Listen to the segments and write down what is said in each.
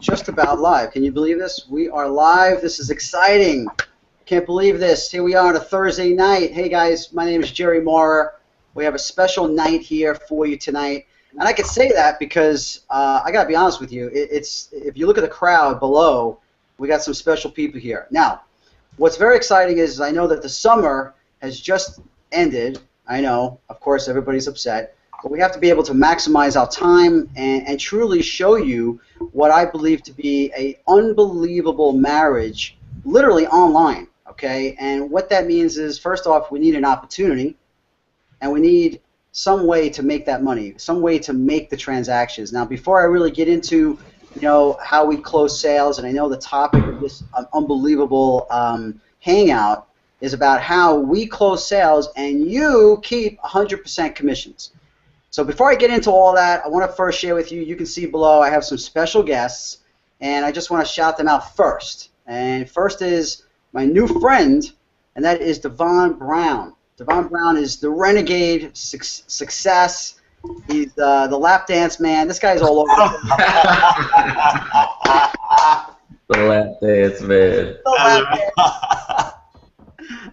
just about live. Can you believe this? We are live. This is exciting. Can't believe this. Here we are on a Thursday night. Hey guys, my name is Jerry Maurer. We have a special night here for you tonight. And I can say that because I got to be honest with you. If you look at the crowd below, we got some special people here. Now, what's very exciting is I know that the summer has just ended. I know, of course, everybody's upset. But we have to be able to maximize our time and truly show you what I believe to be an unbelievable marriage, literally online, okay? And what that means is, first off, we need an opportunity, and we need some way to make that money, some way to make the transactions. Now, before I really get into, how we close sales, and I know the topic of this unbelievable hangout is about how we close sales and you keep 100% commissions. So before I get into all that, I want to first share with you, you can see below I have some special guests, and I just want to shout them out first. And first is my new friend, and that is Devon Brown. Devon Brown is the renegade success. He's the lap dance man. This guy's all over. The lap dance man. The lap dance.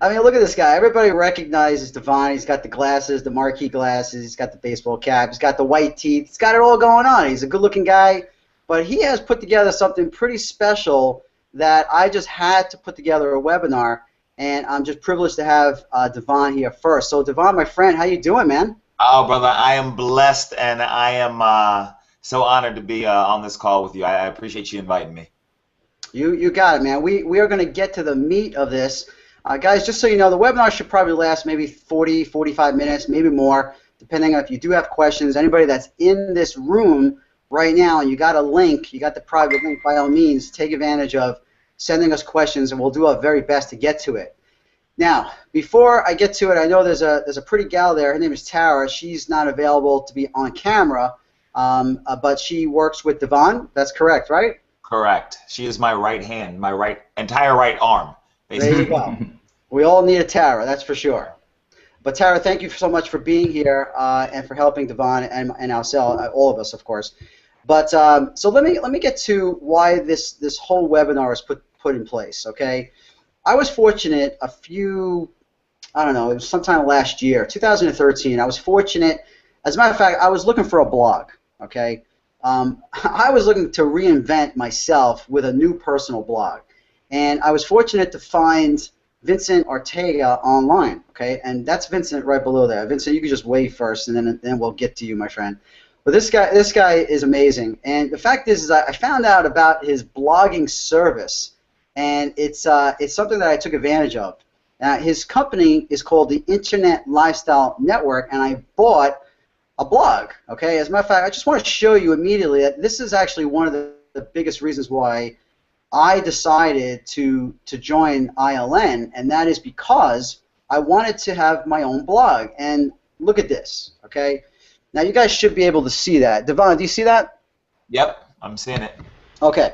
I mean, look at this guy. Everybody recognizes Devon. He's got the glasses, the marquee glasses. He's got the baseball cap. He's got the white teeth. He's got it all going on. He's a good-looking guy. But he has put together something pretty special that I just had to put together a webinar, and I'm just privileged to have Devon here first. So, Devon, my friend, how you doing, man? Oh, brother, I am blessed, and I am so honored to be on this call with you. I appreciate you inviting me. You got it, man. We are going to get to the meat of this. Guys, just so you know, the webinar should probably last maybe 40, 45 minutes, maybe more, depending on if you do have questions. Anybody that's in this room right now and you got a link, you got the private link, by all means, take advantage of sending us questions, and we'll do our very best to get to it. Now, before I get to it, I know there's a pretty gal there. Her name is Tara. She's not available to be on camera, but she works with Devon. That's correct, right? Correct. She is my right hand, my entire right arm, basically. There you go. We all need a Tara, that's for sure. But Tara, thank you so much for being here and for helping Devon and ourselves, all of us, of course. But so let me get to why this whole webinar is put in place. Okay, I was fortunate I don't know, it was sometime last year, 2013. I was fortunate. As a matter of fact, I was looking for a blog. Okay, I was looking to reinvent myself with a new personal blog, and I was fortunate to find Vincent Ortega online, okay, and that's Vincent right below there. Vincent, you can just wave first, and then we'll get to you, my friend. But this guy is amazing, and the fact is I found out about his blogging service, and it's something that I took advantage of. His company is called the Internet Lifestyle Network, and I bought a blog, okay. As a matter of fact, I just want to show you immediately that this is actually one of the biggest reasons why I decided to join ILN, and that is because I wanted to have my own blog. And look at this, okay? Now you guys should be able to see that. Devon, do you see that? Yep, I'm seeing it. Okay.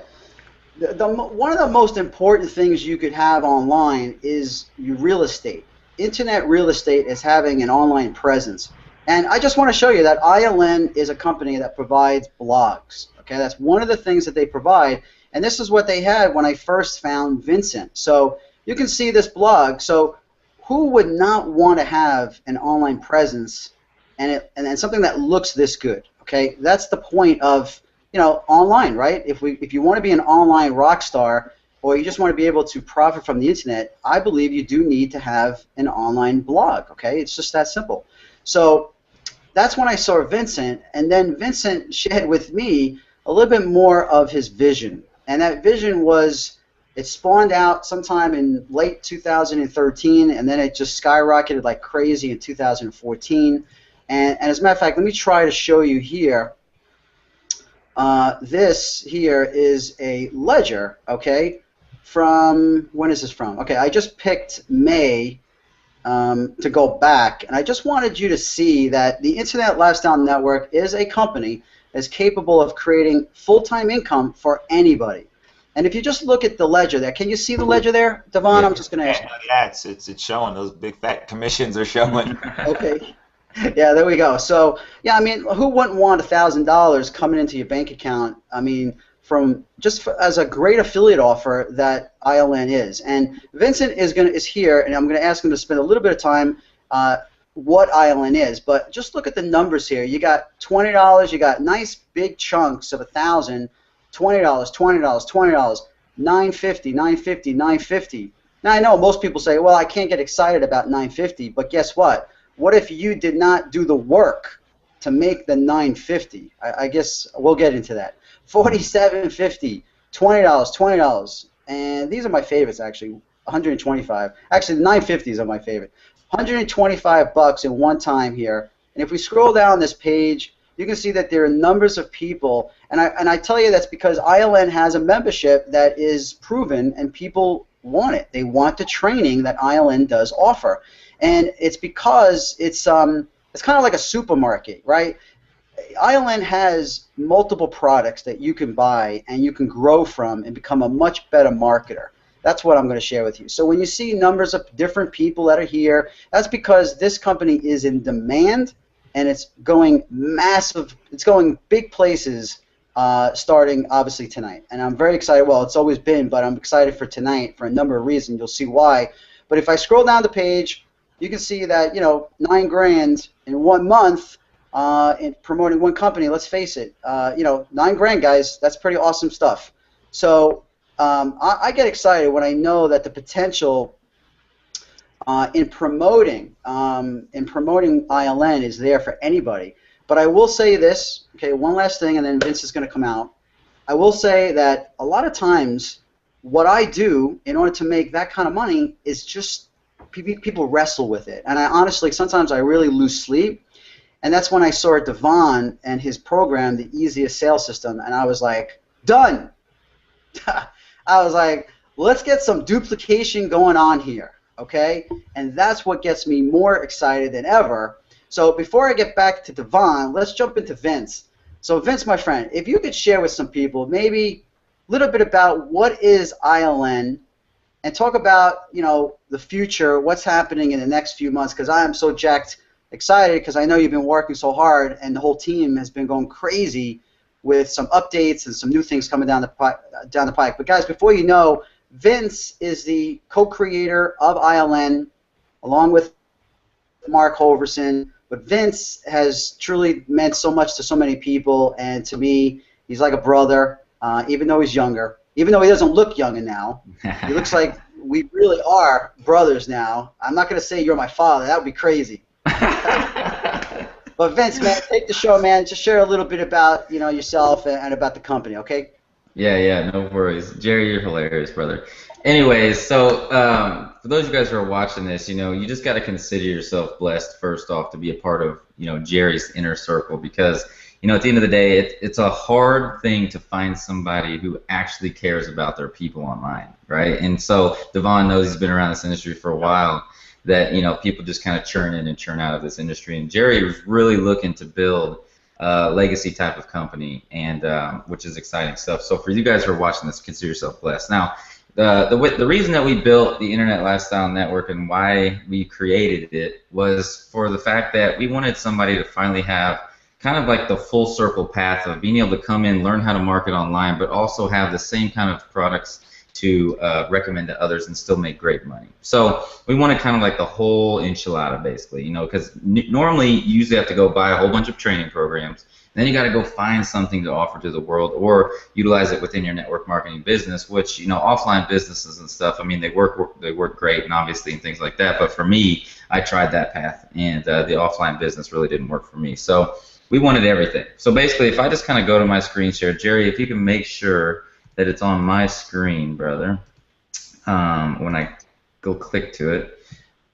One of the most important things you could have online is your real estate. Internet real estate is having an online presence. And I just want to show you that ILN is a company that provides blogs. Okay, that's one of the things that they provide. And this is what they had when I first found Vincent. So you can see this blog. So who would not want to have an online presence and something that looks this good? Okay, that's the point of online, right? If you want to be an online rock star, or you just want to be able to profit from the internet, I believe you do need to have an online blog. Okay, it's just that simple. So that's when I saw Vincent, and then Vincent shared with me a little bit more of his vision. And that vision was, it spawned out sometime in late 2013, and then it just skyrocketed like crazy in 2014. And as a matter of fact, let me try to show you here. This here is a ledger, okay, from, when is this from? Okay, I just picked May to go back, and I just wanted you to see that the Internet Lifestyle Network is a company is capable of creating full-time income for anybody. And if you just look at the ledger there, can you see the ledger there, Devon? Yeah, I'm just going to ask you. Yeah, it's showing. Those big fat commissions are showing. Okay. Yeah, there we go. So, yeah, I mean, who wouldn't want $1,000 coming into your bank account? I mean, as a great affiliate offer that ILN is. And Vincent is here, and I'm going to ask him to spend a little bit of time what ILN is. But just look at the numbers here. You got $20. You got nice big chunks of $1,000, $20, $20, $20, $950, $950, $950. Now I know most people say, well, I can't get excited about $950, but guess what? What if you did not do the work to make the $950? I guess we'll get into that. $47.50, $20, $20, and these are my favorites actually. $125. Actually, the $950s are my favorite. $125 in one time here. And if we scroll down this page, you can see that there are numbers of people, and I tell you that's because ILN has a membership that is proven, and people want it. They want the training that ILN does offer, and it's because it's kind of like a supermarket, right? ILN has multiple products that you can buy and you can grow from and become a much better marketer. That's what I'm going to share with you. So when you see numbers of different people that are here, that's because this company is in demand and it's going massive. It's going big places starting obviously tonight. And I'm very excited. Well, it's always been, but I'm excited for tonight for a number of reasons. You'll see why. But if I scroll down the page, you can see that, you know, $9 grand in 1 month in promoting one company. Let's face it, you know, $9 grand, guys. That's pretty awesome stuff. So I get excited when I know that the potential in promoting ILN is there for anybody. But I will say this, okay, one last thing, and then Vince is going to come out. I will say that a lot of times what I do in order to make that kind of money is just people wrestle with it. And I honestly, sometimes I really lose sleep. And that's when I saw Devon and his program, the Easiest Sales System, and I was like, done. I was like, let's get some duplication going on here, okay? And that's what gets me more excited than ever. So before I get back to Devon, let's jump into Vince. So Vince, my friend, if you could share with some people maybe a little bit about what is ILN and talk about, you know, the future, what's happening in the next few months, because I am so jacked excited because I know you've been working so hard and the whole team has been going crazy with some updates and some new things coming down the pike. But guys, before you know, Vince is the co-creator of ILN along with Mark Hoverson. But Vince has truly meant so much to so many people, and to me, he's like a brother, even though he's younger. Even though he doesn't look younger now, he looks like we really are brothers now. I'm not going to say you're my father. That would be crazy. But Vince, man, take the show, man. Just share a little bit about, you know, yourself and about the company, okay? Yeah, no worries. Jerry, you're hilarious, brother. Anyways, so for those of you guys who are watching this, you know, you just got to consider yourself blessed first off to be a part of, you know, Jerry's inner circle, because, you know, at the end of the day, it's a hard thing to find somebody who actually cares about their people online, right? And so Devon knows, he's been around this industry for a while, that, you know, people just kind of churn in and churn out of this industry. And Jerry was really looking to build a legacy type of company, and which is exciting stuff. So for you guys who are watching this, consider yourself blessed. Now, the reason that we built the Internet Lifestyle Network and why we created it was for the fact that we wanted somebody to finally have kind of like the full circle path of being able to come in, learn how to market online, but also have the same kind of products to recommend to others and still make great money. So we wanted kind of like the whole enchilada, basically, you know, because normally you usually have to go buy a whole bunch of training programs, and then you got to go find something to offer to the world or utilize it within your network marketing business, which, you know, offline businesses and stuff, I mean, they work great and obviously and things like that, but for me, I tried that path, and the offline business really didn't work for me. So we wanted everything. So basically, if I just kind of go to my screen share, Jerry, if you can make sure that it's on my screen, brother, when I go click to it,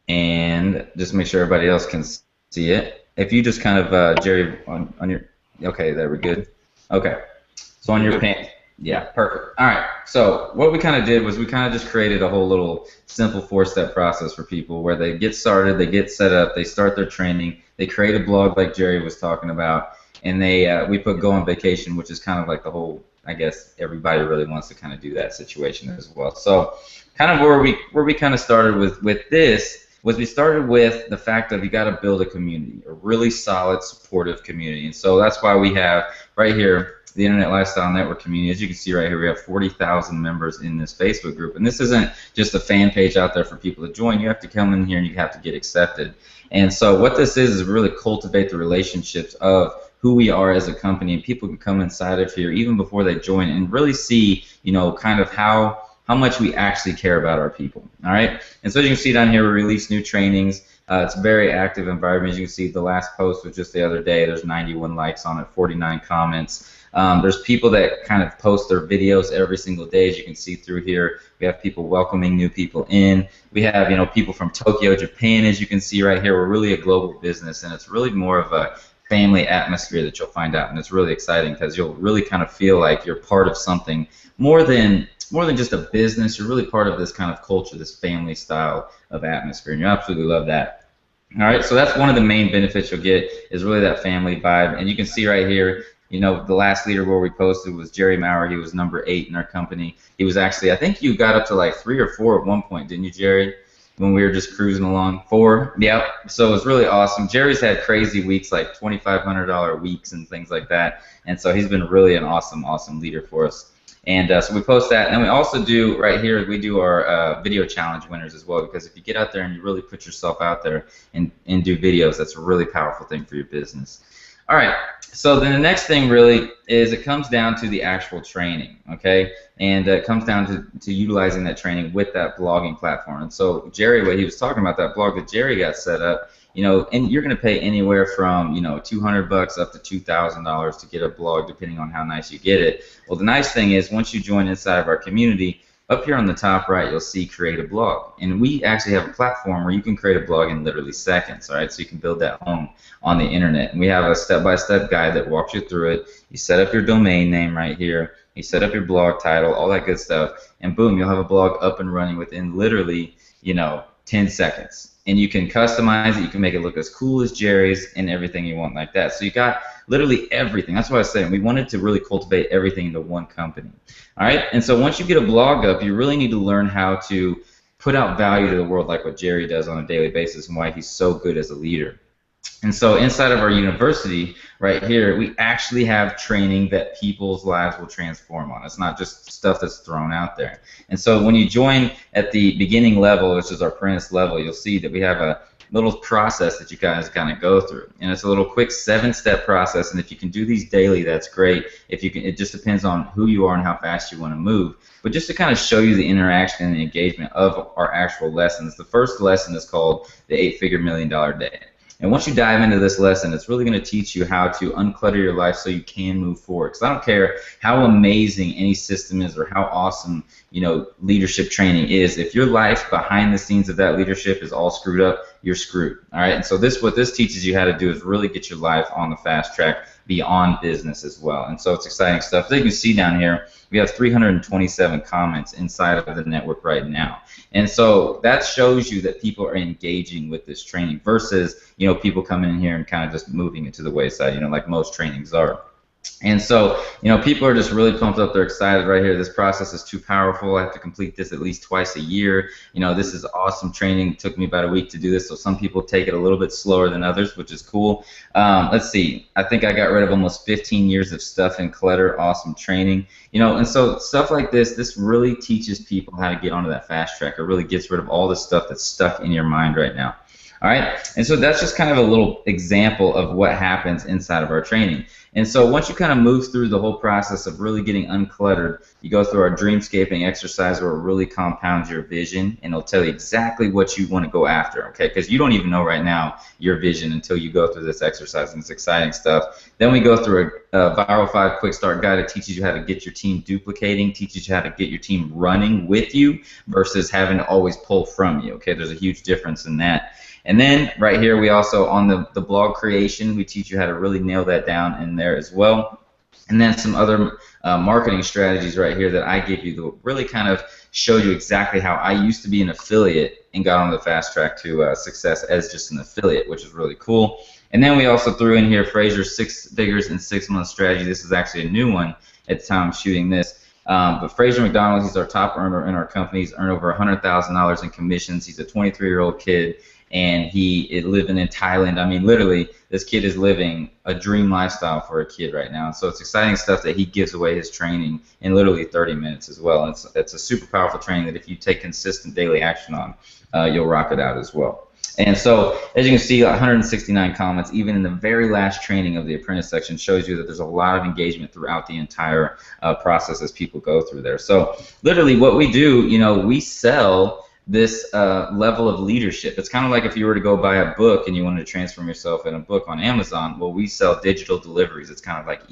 and just make sure everybody else can see it. If you just kind of, Jerry, on your, okay, there, we're good. Okay, so on your pan, yeah, perfect. All right, so what we kind of did was we kind of just created a whole little simple 4-step process for people where they get started, they get set up, they start their training, they create a blog like Jerry was talking about, and they we put Go on Vacation, which is kind of like the whole, I guess everybody really wants to kind of do that situation as well. So kind of where we kind of started with this was we started with the fact that you got to build a community, a really solid, supportive community. And so that's why we have right here the Internet Lifestyle Network community. As you can see right here, we have 40,000 members in this Facebook group. And this isn't just a fan page out there for people to join. You have to come in here and you have to get accepted. And so what this is really cultivate the relationships of who we are as a company, and people can come inside of here even before they join and really see, you know, kind of how much we actually care about our people. All right. And so as you can see down here, we release new trainings. It's a very active environment. As you can see, the last post was just the other day. There's 91 likes on it, 49 comments. There's people that kind of post their videos every single day, as you can see through here. We have people welcoming new people in. We have, you know, people from Tokyo, Japan, as you can see right here. We're really a global business, and it's really more of a family atmosphere that you'll find out, and it's really exciting because you'll really kind of feel like you're part of something more than just a business. You're really part of this kind of culture, this family style of atmosphere, and you absolutely love that. All right, so that's one of the main benefits you'll get is really that family vibe, and you can see right here, you know, the last leaderboard we posted was Jerry Maurer. He was number 8 in our company. He was actually, I think you got up to like 3 or 4 at one point, didn't you, Jerry? When we were just cruising along. 4, yep. So it was really awesome. Jerry's had crazy weeks, like $2,500 weeks and things like that, and so he's been really an awesome, awesome leader for us. And so we post that, and we also do right here, we do our video challenge winners as well, because if you get out there and you really put yourself out there and do videos, that's a really powerful thing for your business. All right, so then the next thing really is it comes down to the actual training, okay? And it comes down to utilizing that training with that blogging platform. And so Jerry, what he was talking about, that blog that Jerry got set up, you know, and you're going to pay anywhere from, you know, $200 up to $2,000 to get a blog, depending on how nice you get it. Well, the nice thing is once you join inside of our community, up here on the top right, you'll see create a blog. And we actually have a platform where you can create a blog in literally seconds, all right? So you can build that home on the internet. And we have a step-by-step guide that walks you through it. You set up your domain name right here. You set up your blog title, all that good stuff. And boom, you'll have a blog up and running within literally, you know, 10 seconds. And you can customize it. You can make it look as cool as Jerry's and everything you want like that. So you got literally everything. That's what I was saying. We wanted to really cultivate everything into one company. All right? And so once you get a blog up, you really need to learn how to put out value to the world like what Jerry does on a daily basis and why he's so good as a leader. And so inside of our university right here, we actually have training that people's lives will transform on. It's not just stuff that's thrown out there. And so when you join at the beginning level, which is our apprentice level, you'll see that we have a little process that you guys kind of go through. And it's a little quick 7-step process, and if you can do these daily, that's great. If you can, it just depends on who you are and how fast you want to move. But just to kind of show you the interaction and the engagement of our actual lessons, the first lesson is called the 8-Figure Million Dollar Day. And once you dive into this lesson, it's really going to teach you how to unclutter your life so you can move forward. Because I don't care how amazing any system is or how awesome, you know, leadership training is. If your life behind the scenes of that leadership is all screwed up, you're screwed. All right. And so what this teaches you how to do is really get your life on the fast track beyond business as well. And so it's exciting stuff. As you can see down here, we have 327 comments inside of the network right now. And so that shows you that people are engaging with this training versus, you know, people coming in here and kind of just moving it to the wayside, you know, like most trainings are. And so, you know, people are just really pumped up. They're excited right here. This process is too powerful. I have to complete this at least twice a year. You know, this is awesome training. It took me about a week to do this, so some people take it a little bit slower than others, which is cool. Let's see. I think I got rid of almost 15 years of stuff and clutter. Awesome training. You know, and so stuff like this really teaches people how to get onto that fast track. It really gets rid of all the stuff that's stuck in your mind right now. All right, and so that's just kind of a little example of what happens inside of our training. And so once you kind of move through the whole process of really getting uncluttered, you go through our dreamscaping exercise where it really compounds your vision, and it'll tell you exactly what you want to go after, okay? Because you don't even know right now your vision until you go through this exercise, and it's exciting stuff. Then we go through a Viral 5 Quick Start Guide that teaches you how to get your team duplicating, teaches you how to get your team running with you versus having to always pull from you, okay? There's a huge difference in that. And then right here we also, on the blog creation, we teach you how to really nail that down in there as well. And then some other marketing strategies right here that I give you that really kind of show you exactly how I used to be an affiliate and got on the fast track to success as just an affiliate, which is really cool. And then we also threw in here Fraser's 6 Figures in 6 Months strategy. This is actually a new one at the time I'm shooting this. But Fraser McDonald, he's our top earner in our company. He's earned over $100,000 in commissions. He's a 23-year-old kid, and he is living in Thailand. I mean, literally, this kid is living a dream lifestyle for a kid right now. And so it's exciting stuff that he gives away his training in literally 30 minutes as well. It's a super powerful training that if you take consistent daily action on, you'll rock it out as well. And so, as you can see, 169 comments, even in the very last training of the apprentice section, shows you that there's a lot of engagement throughout the entire process as people go through there. So, literally, what we do, we sell this level of leadership. It's kind of like if you were to go buy a book and you wanted to transform yourself in a book on Amazon. Well, we sell digital deliveries. It's kind of like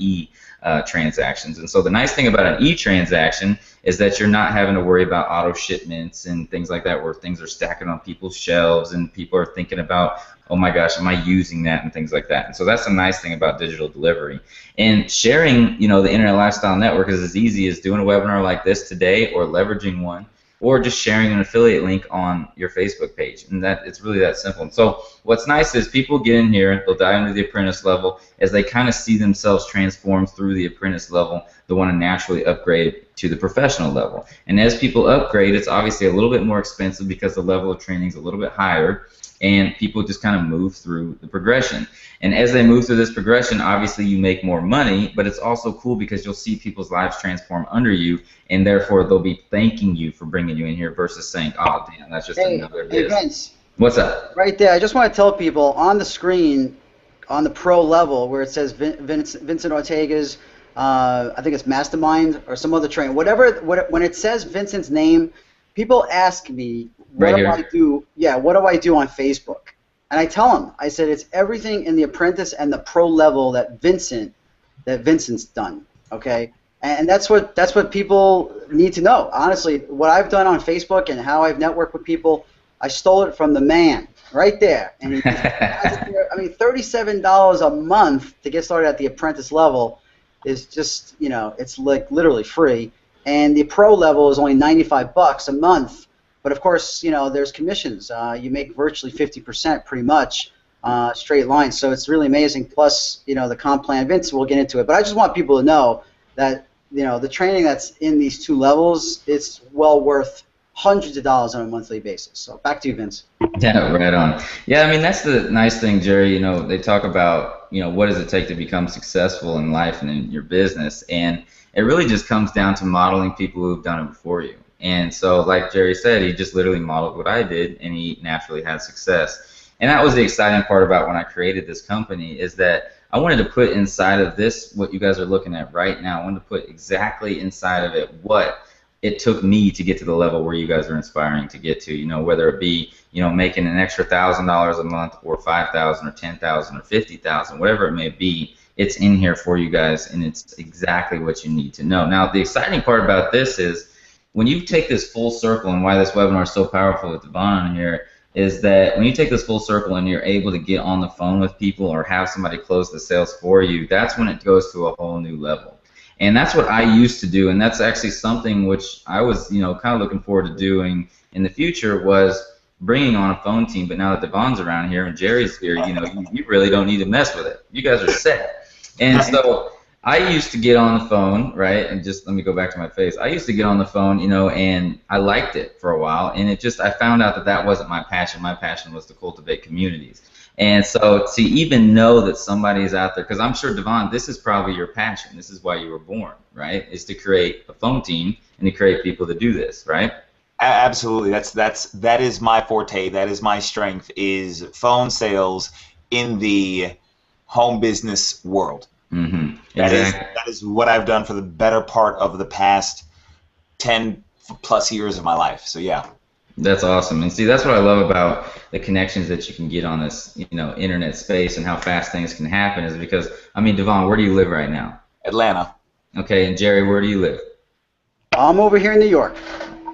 transactions. And so the nice thing about an transaction is that you're not having to worry about auto shipments and things like that, where things are stacking on people's shelves and people are thinking about, oh my gosh, am I using that, and things like that. And so that's the nice thing about digital delivery. And sharing, the Internet Lifestyle Network is as easy as doing a webinar like this today, or leveraging one, or just sharing an affiliate link on your Facebook page. And that it's really that simple. And so what's nice is people get in here, they'll dive into the apprentice level. As they kind of see themselves transform through the apprentice level, they want to naturally upgrade to the professional level. And as people upgrade, it's obviously a little bit more expensive because the level of training is a little bit higher, and people just kind of move through the progression. And as they move through this progression, obviously you make more money, but it's also cool because you'll see people's lives transform under you, and therefore they'll be thanking you for bringing you in here versus saying, oh, damn, that's just another Hey, biz. Vince. What's up? Right there, I just want to tell people on the screen, on the pro level, where it says Vincent Ortega's, I think it's Mastermind or some other training, when it says Vincent's name, people ask me, what do I do? Yeah, what do I do on Facebook? And I tell them, I said it's everything in the apprentice and the pro level that Vincent's done. Okay, and that's what people need to know. Honestly, what I've done on Facebook and how I've networked with people, I stole it from the man right there. And I mean, $37 a month to get started at the apprentice level is just, it's like literally free. And the pro level is only $95 a month. But of course, there's commissions. You make virtually 50% pretty much straight line. So it's really amazing. Plus, the comp plan. Vince will get into it. But I just want people to know that, the training that's in these two levels, it's well worth hundreds of dollars on a monthly basis. So back to you, Vince. Yeah, right on. Yeah, I mean, that's the nice thing, Jerry. They talk about, what does it take to become successful in life and in your business. And it really just comes down to modeling people who've done it before you. And so, like Jerry said, he just literally modeled what I did, and he naturally had success. And that was the exciting part about when I created this company, is that I wanted to put inside of this, what you guys are looking at right now, I wanted to put exactly inside of it what it took me to get to the level where you guys are inspiring to get to, whether it be, making an extra $1,000 a month, or $5,000 or $10,000 or $50,000, whatever it may be. It's in here for you guys, and it's exactly what you need to know. Now, the exciting part about this is, when you take this full circle, and why this webinar is so powerful with Devon on here, is that when you take this full circle and you're able to get on the phone with people or have somebody close the sales for you, that's when it goes to a whole new level. And that's what I used to do, and that's actually something which I was, kind of looking forward to doing in the future, was bringing on a phone team. But now that Devon's around here and Jerry's here, you really don't need to mess with it. You guys are set. And so I used to get on the phone, right, and just let me go back to my face. I used to get on the phone, and I liked it for a while, and I found out that wasn't my passion. My passion was to cultivate communities. And so to even know that somebody is out there, because I'm sure, Devon, this is probably your passion. This is why you were born, right, is to create a phone team and to create people to do this, right? Absolutely. That is my forte. That is my strength, is phone sales in the home business world. Mm-hmm. Exactly. That is what I've done for the better part of the past 10 plus years of my life. So yeah. That's awesome. And see, that's what I love about the connections that you can get on this, internet space, and how fast things can happen, is because, I mean, Devon, where do you live right now? Atlanta. Okay, and Jerry, where do you live? I'm over here in New York.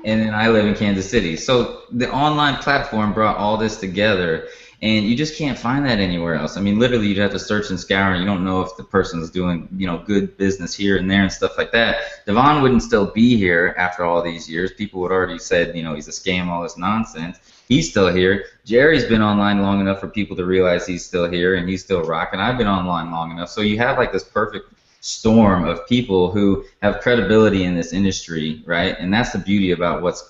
And then I live in Kansas City. So the online platform brought all this together, and you just can't find that anywhere else. I mean, literally, you'd have to search and scour, and you don't know if the person's doing, good business here and there and stuff like that. Devon wouldn't still be here after all these years. People would already said, he's a scam, all this nonsense. He's still here. Jerry's been online long enough for people to realize he's still here, and he's still rocking. I've been online long enough. So you have like this perfect storm of people who have credibility in this industry, right? And that's the beauty about what's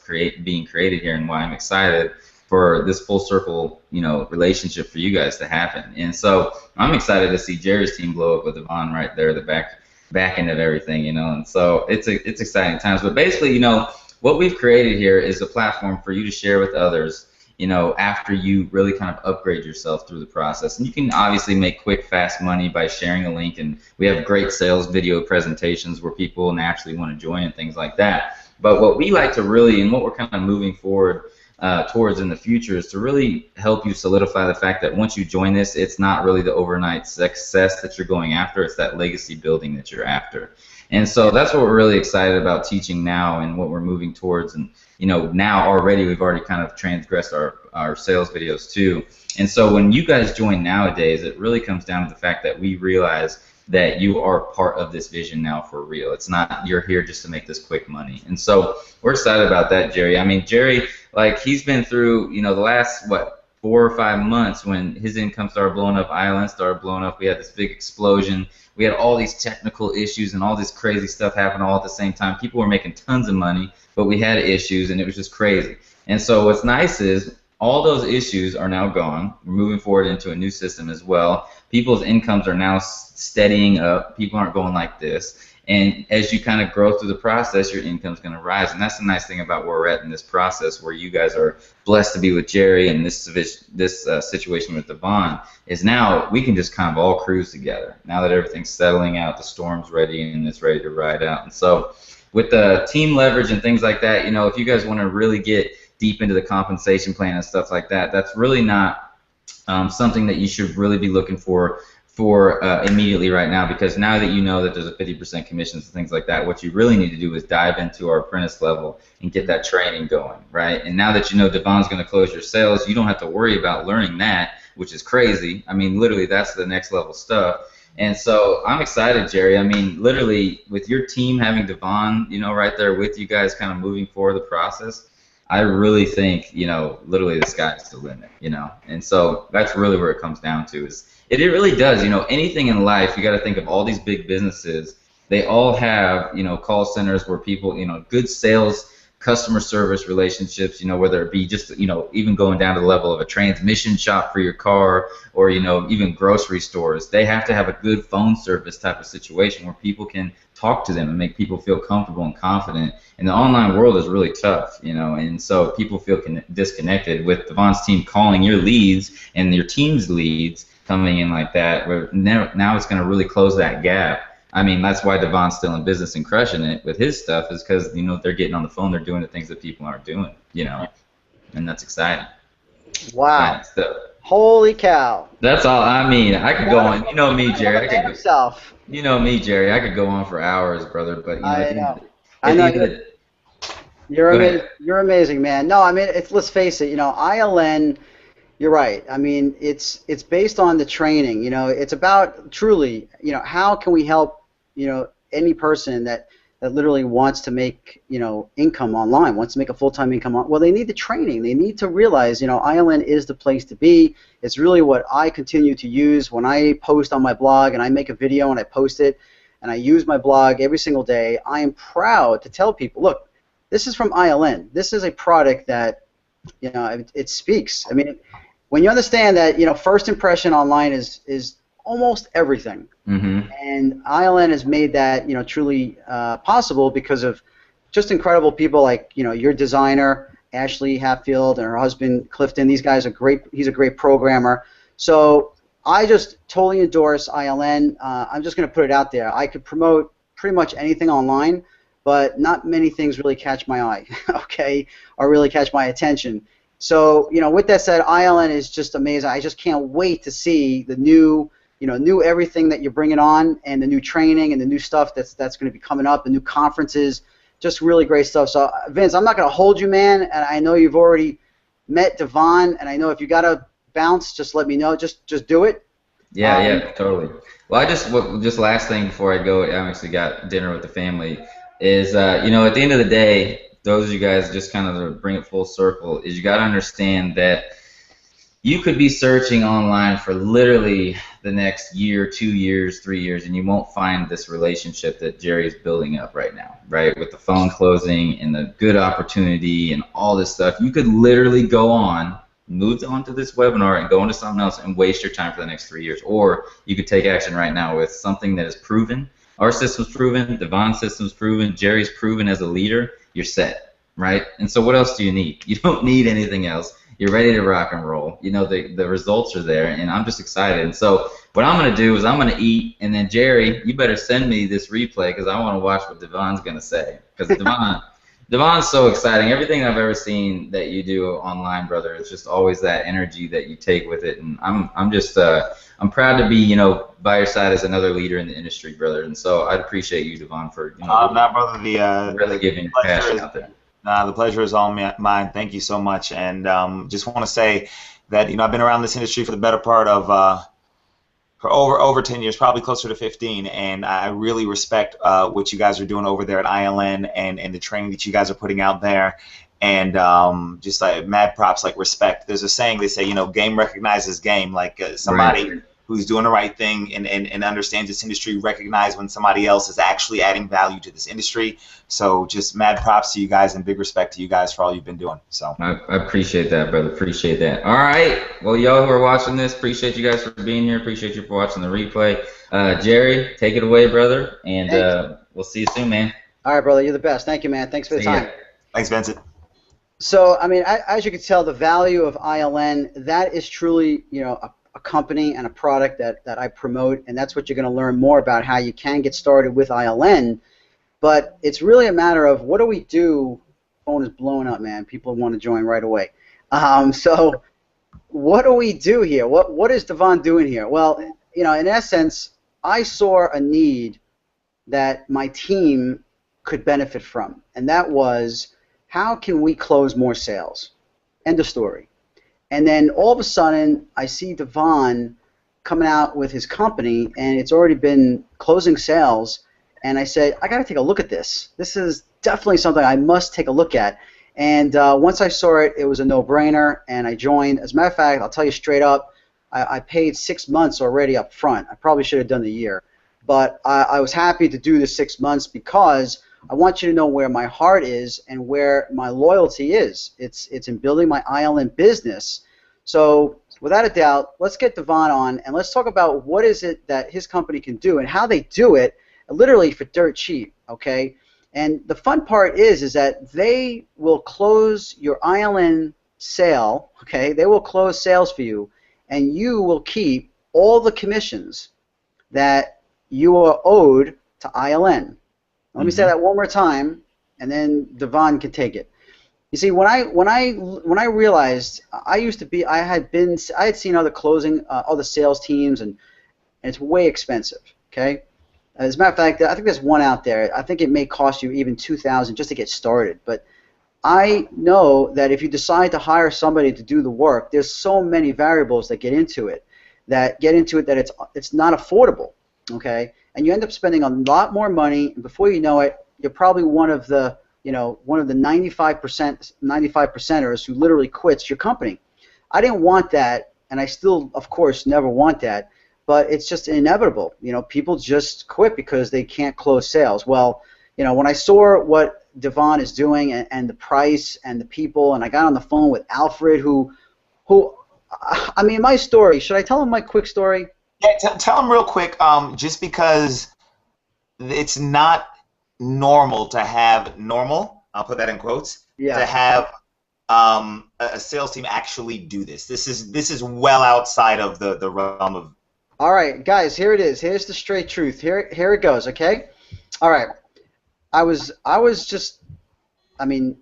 being created here, and why I'm excited for this full circle, relationship for you guys to happen. And so I'm excited to see Jerry's team blow up with Devon right there, the back end of everything, And so it's exciting times. But basically, what we've created here is a platform for you to share with others, after you really kind of upgrade yourself through the process. And you can obviously make quick, fast money by sharing a link, and we have great sales video presentations where people naturally want to join and things like that. But what we like to really, and what we're kind of moving forward towards in the future, is to really help you solidify the fact that once you join this, it's not really the overnight success that you're going after, it's that legacy building that you're after. And so that's what we're really excited about teaching now, and what we're moving towards. And now already we've already kind of transgressed our sales videos too. And so when you guys join nowadays, it really comes down to the fact that we realize that you are part of this vision now for real. It's not you're here just to make this quick money. And so we're excited about that, Jerry. I mean, Jerry, he's been through, the last, 4 or 5 months when his income started blowing up, ILN started blowing up, we had this big explosion. We had all these technical issues and all this crazy stuff happen all at the same time. People were making tons of money, but we had issues, and it was just crazy. And so what's nice is all those issues are now gone. We're moving forward into a new system as well. People's incomes are now steadying up. People aren't going like this. And as you kind of grow through the process, your income's going to rise. And that's the nice thing about where we're at in this process, where you guys are blessed to be with Jerry, and this situation with Devon is now we can just kind of all cruise together. Now that everything's settling out, the storm's ready, and it's ready to ride out. And so with the team leverage and things like that, if you guys want to really get deep into the compensation plan and stuff like that, that's really not something that you should really be looking for immediately right now, because now that you know that there's a 50% commissions and things like that, what you really need to do is dive into our apprentice level and get that training going, right? And now that you know Devon's going to close your sales, you don't have to worry about learning that, which is crazy. I mean, literally, that's the next level stuff. And so I'm excited, Jerry. I mean, literally, with your team having Devon, right there with you guys kind of moving forward the process, I really think, literally the sky's the limit, And so that's really where it comes down to is it really does, anything in life, you got to think of all these big businesses. They all have, call centers where people, good sales, customer service relationships, whether it be just, even going down to the level of a transmission shop for your car, or, even grocery stores. They have to have a good phone service type of situation where people can talk to them and make people feel comfortable and confident. And the online world is really tough, and so people feel disconnected. With Devon's team calling your leads and your team's leads coming in like that, where now it's going to really close that gap. I mean, that's why Devon's still in business and crushing it with his stuff, is because, they're getting on the phone, they're doing the things that people aren't doing, and that's exciting. Wow. Holy cow. That's all. I mean, I could go on. You know me, Jerry. I could go on for hours, brother, but, I know. You're amazing. You're amazing, man. No, I mean, let's face it, ILN, you're right. I mean, it's based on the training. It's about truly, how can we help, any person that literally wants to make, income online, wants to make a full-time income. Well, they need the training. They need to realize, ILN is the place to be. It's really what I continue to use when I post on my blog and I make a video and I post it and I use my blog every single day. I am proud to tell people, look, this is from ILN. This is a product that, it speaks. I mean, when you understand that, first impression online is almost everything. Mm-hmm. And ILN has made that, truly possible because of just incredible people like, your designer, Ashley Hatfield, and her husband, Clifton. These guys are great. He's a great programmer. So I just totally endorse ILN. I'm just going to put it out there. I could promote pretty much anything online, but not many things really catch my eye, okay, or really catch my attention. So, with that said, ILN is just amazing. I just can't wait to see the new, new everything that you're bringing on, and the new training and the new stuff that's going to be coming up, the new conferences, just really great stuff. So, Vince, I'm not going to hold you, man, and I know you've already met Devon, and I know if you got to bounce, just let me know. Just do it. Yeah, totally. Well, just last thing before I go, I actually got dinner with the family, is, at the end of the day, those of you guys, just kind of to bring it full circle, is you got to understand that, you could be searching online for literally the next year, 2 years, 3 years, and you won't find this relationship that Jerry is building up right now, right? With the phone closing and the good opportunity and all this stuff. You could literally go on, move on to this webinar and go into something else and waste your time for the next 3 years. Or you could take action right now with something that is proven. Our system's proven, Devon's system's proven, Jerry's proven as a leader. You're set, right? And so what else do you need? You don't need anything else. You're ready to rock and roll. You know, the results are there, and I'm just excited. And so what I'm going to do is I'm going to eat, and then, Jerry, you better send me this replay because I want to watch what Devon's going to say. Because Devon's so exciting. Everything I've ever seen that you do online, brother, it's just always that energy that you take with it. And I'm just I'm proud to be, you know, by your side as another leader in the industry, brother. And so I'd appreciate you, Devon, for, you know, brother, really giving passion out there. The pleasure is all mine. Thank you so much. And just want to say that, you know, I've been around this industry for the better part of for over 10 years, probably closer to 15, and I really respect what you guys are doing over there at ILN and the training that you guys are putting out there. And just like mad props, like respect. There's a saying they say, you know, game recognizes game. Like somebody Right. who's doing the right thing and understands this industry recognize when somebody else is actually adding value to this industry. So just mad props to you guys and big respect to you guys for all you've been doing. So I appreciate that, brother. Appreciate that. All right. Well, y'all who are watching this, appreciate you guys for being here. Appreciate you for watching the replay. Jerry, take it away, brother. And we'll see you soon, man. All right, brother. You're the best. Thank you, man. Thanks for the See ya. time. thanks, Vincent. So, I mean, as you can tell, the value of ILN, that is truly, you know, a company and a product that I promote, and that's what you're going to learn more about, how you can get started with ILN. But it's really a matter of what do we do? Phone is blowing up, man. People want to join right away. So what do we do here? What is Devon doing here? Well, you know, in essence, I saw a need that my team could benefit from, and that was, how can we close more sales? End of story. And then all of a sudden, I see Devon coming out with his company, and it's already been closing sales. And I said, I got to take a look at this. This is definitely something I must take a look at. And once I saw it, it was a no-brainer, and I joined. As a matter of fact, I'll tell you straight up, I paid 6 months already up front. I probably should have done the year. But I was happy to do the 6 months because I want you to know where my heart is and where my loyalty is. It's in building my ILN business. So without a doubt, let's get Devon on and let's talk about what is it that his company can do and how they do it, literally for dirt cheap, okay? And the fun part is that they will close your ILN sale, okay? They will close sales for you, and you will keep all the commissions that you are owed to ILN. Let me say that one more time, and then Devon can take it. You see, when I realized I had seen other sales teams, and it's way expensive. Okay, as a matter of fact, I think there's one out there. I think it may cost you even $2,000 just to get started. But I know that if you decide to hire somebody to do the work, there's so many variables that get into it that it's not affordable. Okay, and you end up spending a lot more money, and before you know it, you're probably one of the 95%ers who literally quits your company. I didn't want that, and I still, of course, never want that, but it's just inevitable. You know, people just quit because they can't close sales. Well, you know, when I saw what Devon is doing and the price and the people, and I got on the phone with Alfred, who I mean, my story, should I tell him my quick story? Yeah, tell him real quick, just because it's not normal to have I'll put that in quotes, Yeah. to have a sales team actually do this. This is well outside of the realm of. All right, guys, here it is. Here's the straight truth. Here it goes, okay? All right. I was just, I mean,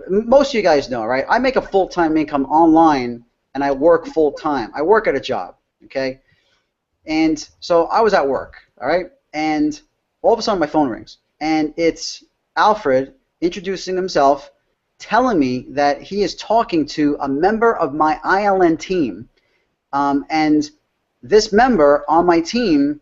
most of you guys know, right? I make a full-time income online, and I work full-time. I work at a job, okay? And so I was at work, all right? And all of a sudden my phone rings, and it's Alfred introducing himself, telling me that he is talking to a member of my ILN team, and this member on my team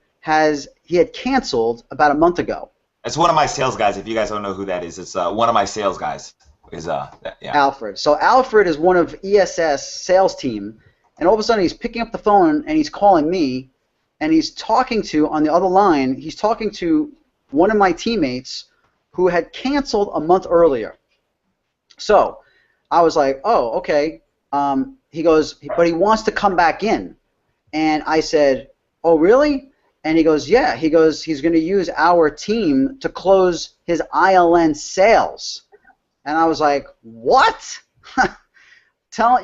he had canceled about a month ago. It's one of my sales guys. If you guys don't know who that is, it's one of my sales guys. Yeah. Alfred. So Alfred is one of ESS sales team, and all of a sudden he's picking up the phone and he's calling me, and he's talking to, on the other line, he's talking to one of my teammates who had canceled a month earlier. So I was like, oh, okay. He goes, but he wants to come back in. And I said, oh, really? And he goes, yeah. He goes, he's going to use our team to close his ILN sales. And I was like, what?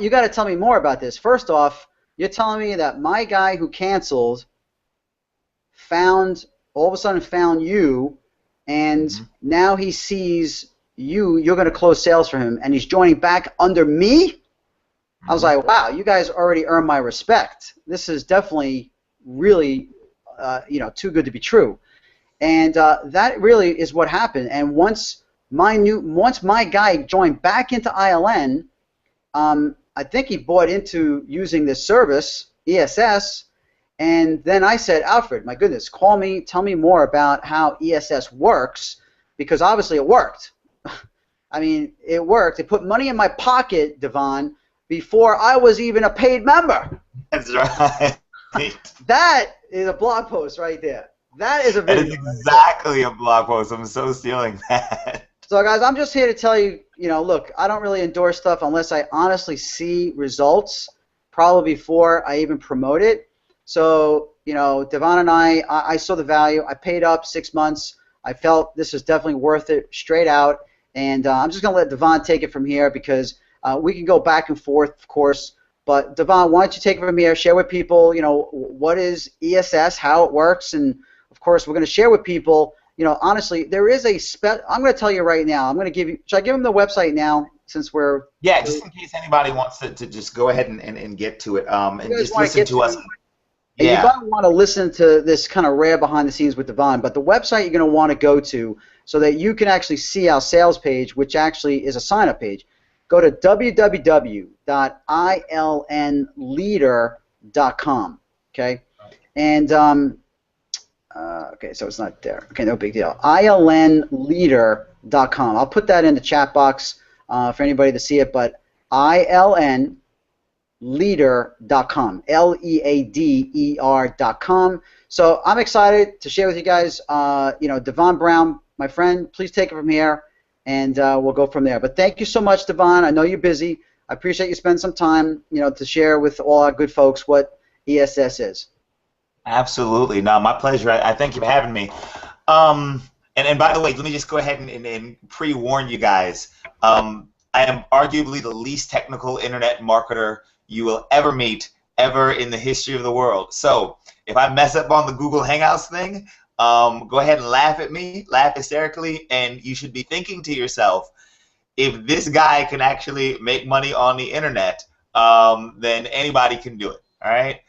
You got to tell me more about this. First off, you're telling me that my guy who canceled all of a sudden found you, and now he sees you're going to close sales for him, and he's joining back under me? I was like, wow, you guys already earned my respect. This is definitely really, too good to be true. And that really is what happened. And once my guy joined back into ILN, I think he bought into using this service, ESS, and then I said, Alfred, my goodness, call me, tell me more about how ESS works, because obviously it worked. I mean, it worked. It put money in my pocket, Devon, before I was even a paid member. That's right. That is a blog post right there. That is a video. That is exactly a blog post. I'm so stealing that. So, guys, I'm just here to tell you, look, I don't really endorse stuff unless I honestly see results, probably before I even promote it. So, Devon and I saw the value. I paid up 6 months. I felt this is definitely worth it straight out. And I'm just going to let Devon take it from here, because we can go back and forth, of course. But, Devon, why don't you take it from here, share with people, what is ESS, how it works, and, of course, we're going to share with people, honestly, there is I'm going to tell you right now. I'm going to give you – should I give them the website now, since we're – Yeah, just in case anybody wants to just go ahead and get to it and just listen to us. And you're going to want to listen to this kind of rare behind the scenes with Devon, but the website you're going to want to go to so that you can actually see our sales page, which actually is a sign-up page. Go to www.ilnleader.com, okay? And, okay, so it's not there. Okay, no big deal. ilnleader.com. I'll put that in the chat box for anybody to see it, but ilnleader.com, leader.com. So I'm excited to share with you guys, Devon Brown, my friend, please take it from here, and we'll go from there. But thank you so much, Devon. I know you're busy. I appreciate you spending some time, to share with all our good folks what ESS is. Absolutely. No, my pleasure. I thank you for having me. And by the way, let me just go ahead and pre-warn you guys. I am arguably the least technical internet marketer you will ever meet, ever in the history of the world. So if I mess up on the Google Hangouts thing, go ahead and laugh at me, laugh hysterically, and you should be thinking to yourself, if this guy can actually make money on the internet, then anybody can do it. All right.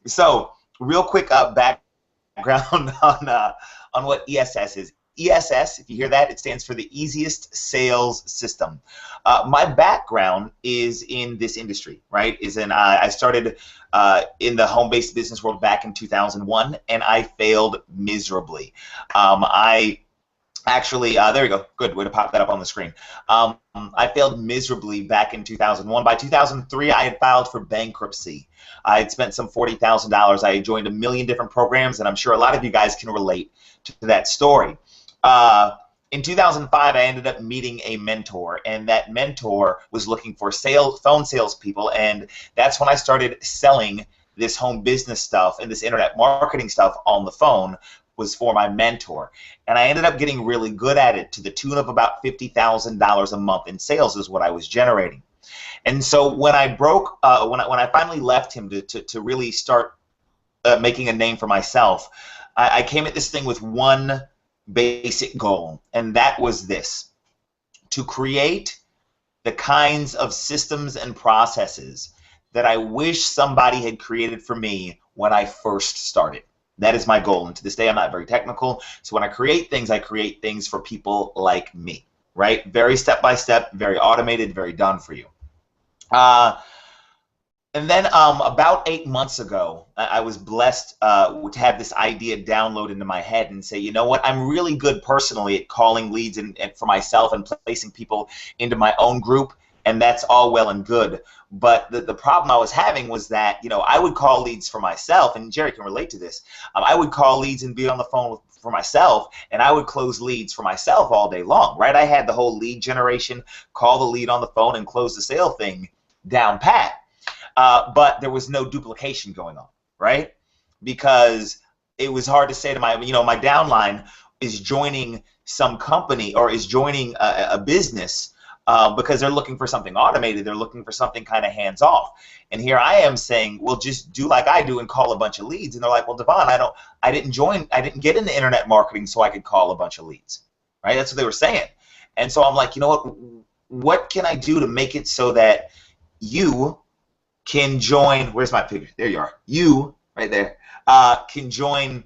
So real quick background on what ESS is. ESS, if you hear that, it stands for the Easiest Sales System. My background is in this industry, right? I started in the home-based business world back in 2001, and I failed miserably. Actually, there we go. Good way to pop that up on the screen. I failed miserably back in 2001. By 2003, I had filed for bankruptcy. I had spent some $40,000. I had joined a million different programs, and I'm sure a lot of you guys can relate to that story. In 2005, I ended up meeting a mentor, and that mentor was looking for phone salespeople, and that's when I started selling this home business stuff and this internet marketing stuff on the phone. Was for my mentor, and I ended up getting really good at it to the tune of about $50,000 a month in sales is what I was generating. And so when I when I finally left him to really start making a name for myself, I came at this thing with one basic goal, and that was this: to create the kinds of systems and processes that I wish somebody had created for me when I first started. That is my goal, and to this day I'm not very technical, so when I create things for people like me, right? Very step-by-step, very automated, very done for you. And then about 8 months ago, I was blessed to have this idea download into my head and say, you know what, I'm really good personally at calling leads and for myself and placing people into my own group and that's all well and good. But the problem I was having was that, you know, I would call leads for myself, and Jerry can relate to this. I would call leads and be on the phone for myself, and I would close leads for myself all day long, right? I had the whole lead generation, call the lead on the phone and close the sale thing down pat. But there was no duplication going on, right? Because it was hard to say to my, you know, my downline is joining some company or is joining a business because they're looking for something automated. They're looking for something kind of hands off. And here I am saying, well, just do like I do and call a bunch of leads. And they're like, well, Devon, I didn't get into internet marketing so I could call a bunch of leads, right? That's what they were saying. And so I'm like, you know what can I do to make it so that you can join, where's my picture? There you are. You, right there, can join,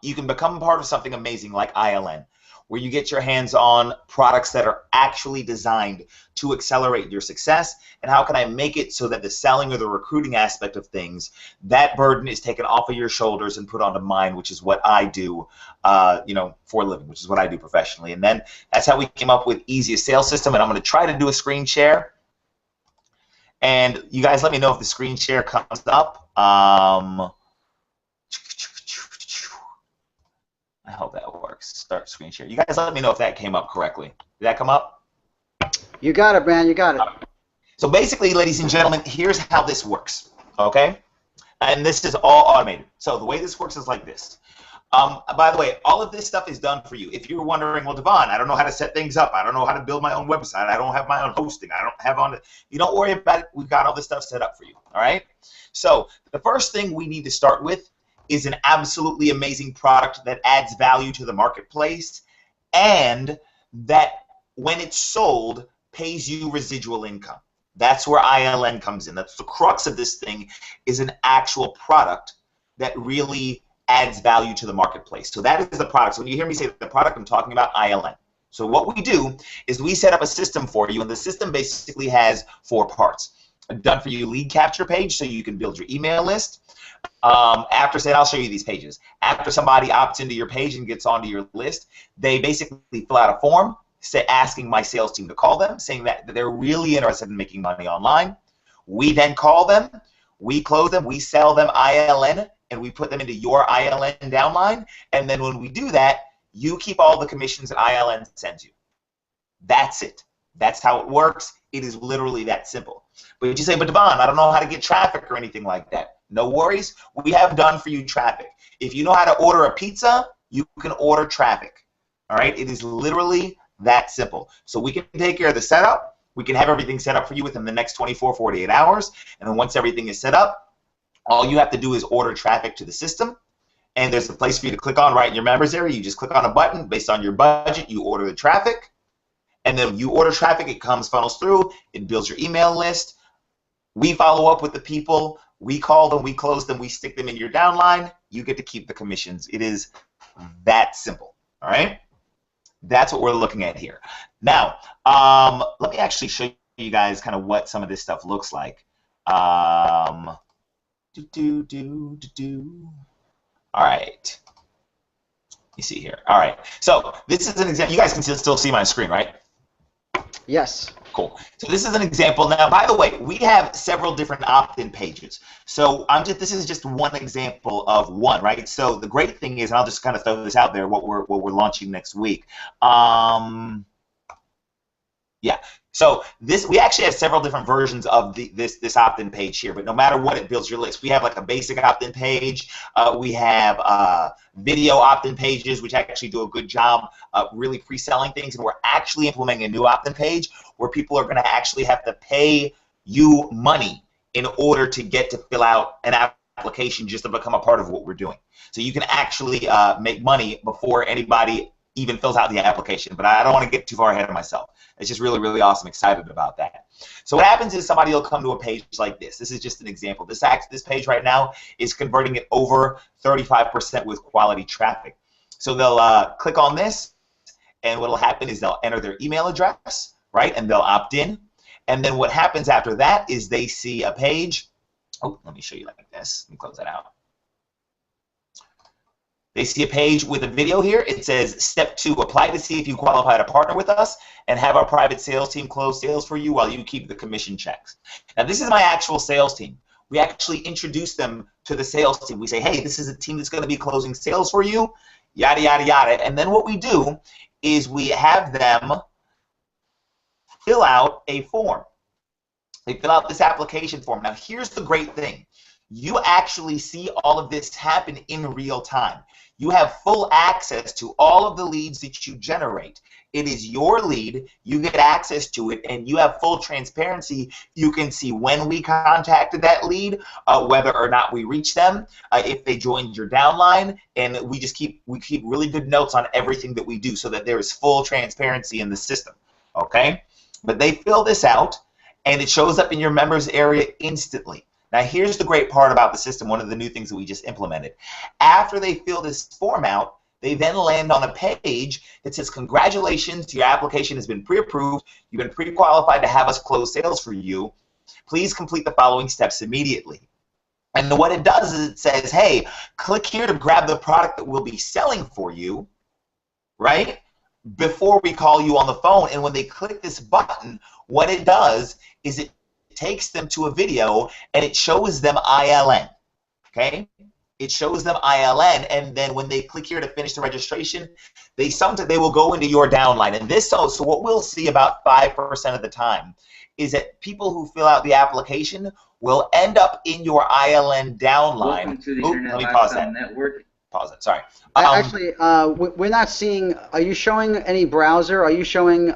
you can become part of something amazing like ILN, where you get your hands on products that are actually designed to accelerate your success. And how can I make it so that the selling or the recruiting aspect of things, that burden is taken off of your shoulders and put onto mine, which is what I do, you know, for a living, which is what I do professionally. And then that's how we came up with Easiest Sales System. And I'm going to try to do a screen share. And you guys let me know if the screen share comes up. I hope that works. Start screen share. You guys let me know if that came up correctly. Did that come up? You got it, man. You got it. So basically, ladies and gentlemen, here's how this works, okay? And this is all automated. So the way this works is like this. By the way, all of this stuff is done for you. If you're wondering, well, Devon, I don't know how to set things up. I don't know how to build my own website. I don't have my own hosting. I don't have on it. You don't worry about it. We've got all this stuff set up for you, all right? So the first thing we need to start with is an absolutely amazing product that adds value to the marketplace and that when it's sold pays you residual income. That's where ILN comes in. That's the crux of this thing, is an actual product that really adds value to the marketplace. So that is the product. So when you hear me say the product, I'm talking about ILN. So what we do is we set up a system for you, and the system basically has 4 parts. A done for you lead capture page so you can build your email list. After, say, I'll show you these pages. After somebody opts into your page and gets onto your list, they basically fill out a form asking my sales team to call them, saying that they're really interested in making money online. We then call them, we close them, we sell them ILN, and we put them into your ILN downline. And then when we do that, you keep all the commissions that ILN sends you. That's it. That's how it works. It is literally that simple. But you say, but Devon, I don't know how to get traffic or anything like that. No worries. We have done for you traffic. If you know how to order a pizza, you can order traffic. All right? It is literally that simple. So we can take care of the setup. We can have everything set up for you within the next 24, 48 hours. And then once everything is set up, all you have to do is order traffic to the system. And there's a place for you to click on right in your members area. You just click on a button. Based on your budget, you order the traffic. And then you order traffic, it comes, funnels through, it builds your email list. We follow up with the people. We call them, we close them, we stick them in your downline. You get to keep the commissions. It is that simple, all right? That's what we're looking at here. Now, let me actually show you guys kind of what some of this stuff looks like. All right. You see here. All right. So this is an example. You guys can still see my screen, right? Yes. Cool. So this is an example. Now, by the way, we have several different opt-in pages. So this is just one example of one, right? So the great thing is, and I'll just kind of throw this out there, what we're launching next week. Yeah. So we actually have several different versions of this opt-in page here, but no matter what, it builds your list. We have like a basic opt-in page. We have video opt-in pages, which actually do a good job really pre-selling things, and we're actually implementing a new opt-in page where people are going to actually have to pay you money in order to get to fill out an application just to become a part of what we're doing. So you can actually make money before anybody even fills out the application, but I don't want to get too far ahead of myself. It's just really, really awesome. Excited about that. So what happens is somebody will come to a page like this. This is just an example. This page right now is converting it over 35% with quality traffic. So they'll click on this, and what will happen is they'll enter their email address, right, and they'll opt in. And then what happens after that is they see a page. Oh, let me show you like this. Let me close that out. They see a page with a video here. It says step 2, apply to see if you qualify to partner with us and have our private sales team close sales for you while you keep the commission checks. Now this is my actual sales team. We actually introduce them to the sales team. We say, hey, this is a team that's going to be closing sales for you, yada, yada, yada. And then what we do is we have them fill out a form. They fill out this application form. Now here's the great thing. You actually see all of this happen in real time. You have full access to all of the leads that you generate. It is your lead. You get access to it, and you have full transparency. You can see when we contacted that lead, whether or not we reached them, if they joined your downline, and we keep really good notes on everything that we do so that there is full transparency in the system. Okay? But they fill this out, and it shows up in your members area instantly. Now here's the great part about the system, one of the new things that we just implemented. After they fill this form out, they then land on a page that says, congratulations, your application has been pre-approved, you've been pre-qualified to have us close sales for you. Please complete the following steps immediately. And what it does is it says, hey, click here to grab the product that we'll be selling for you, right, before we call you on the phone. And when they click this button, what it does is it takes them to a video and it shows them ILN. Okay? It shows them ILN, and then when they click here to finish the registration, they will go into your downline. And this so what we'll see about 5% of the time is that people who fill out the application will end up in your ILN downline. Welcome to the Let me pause that. Network. Pause it. Sorry. Actually, we're not seeing. Are you showing any browser? Are you showing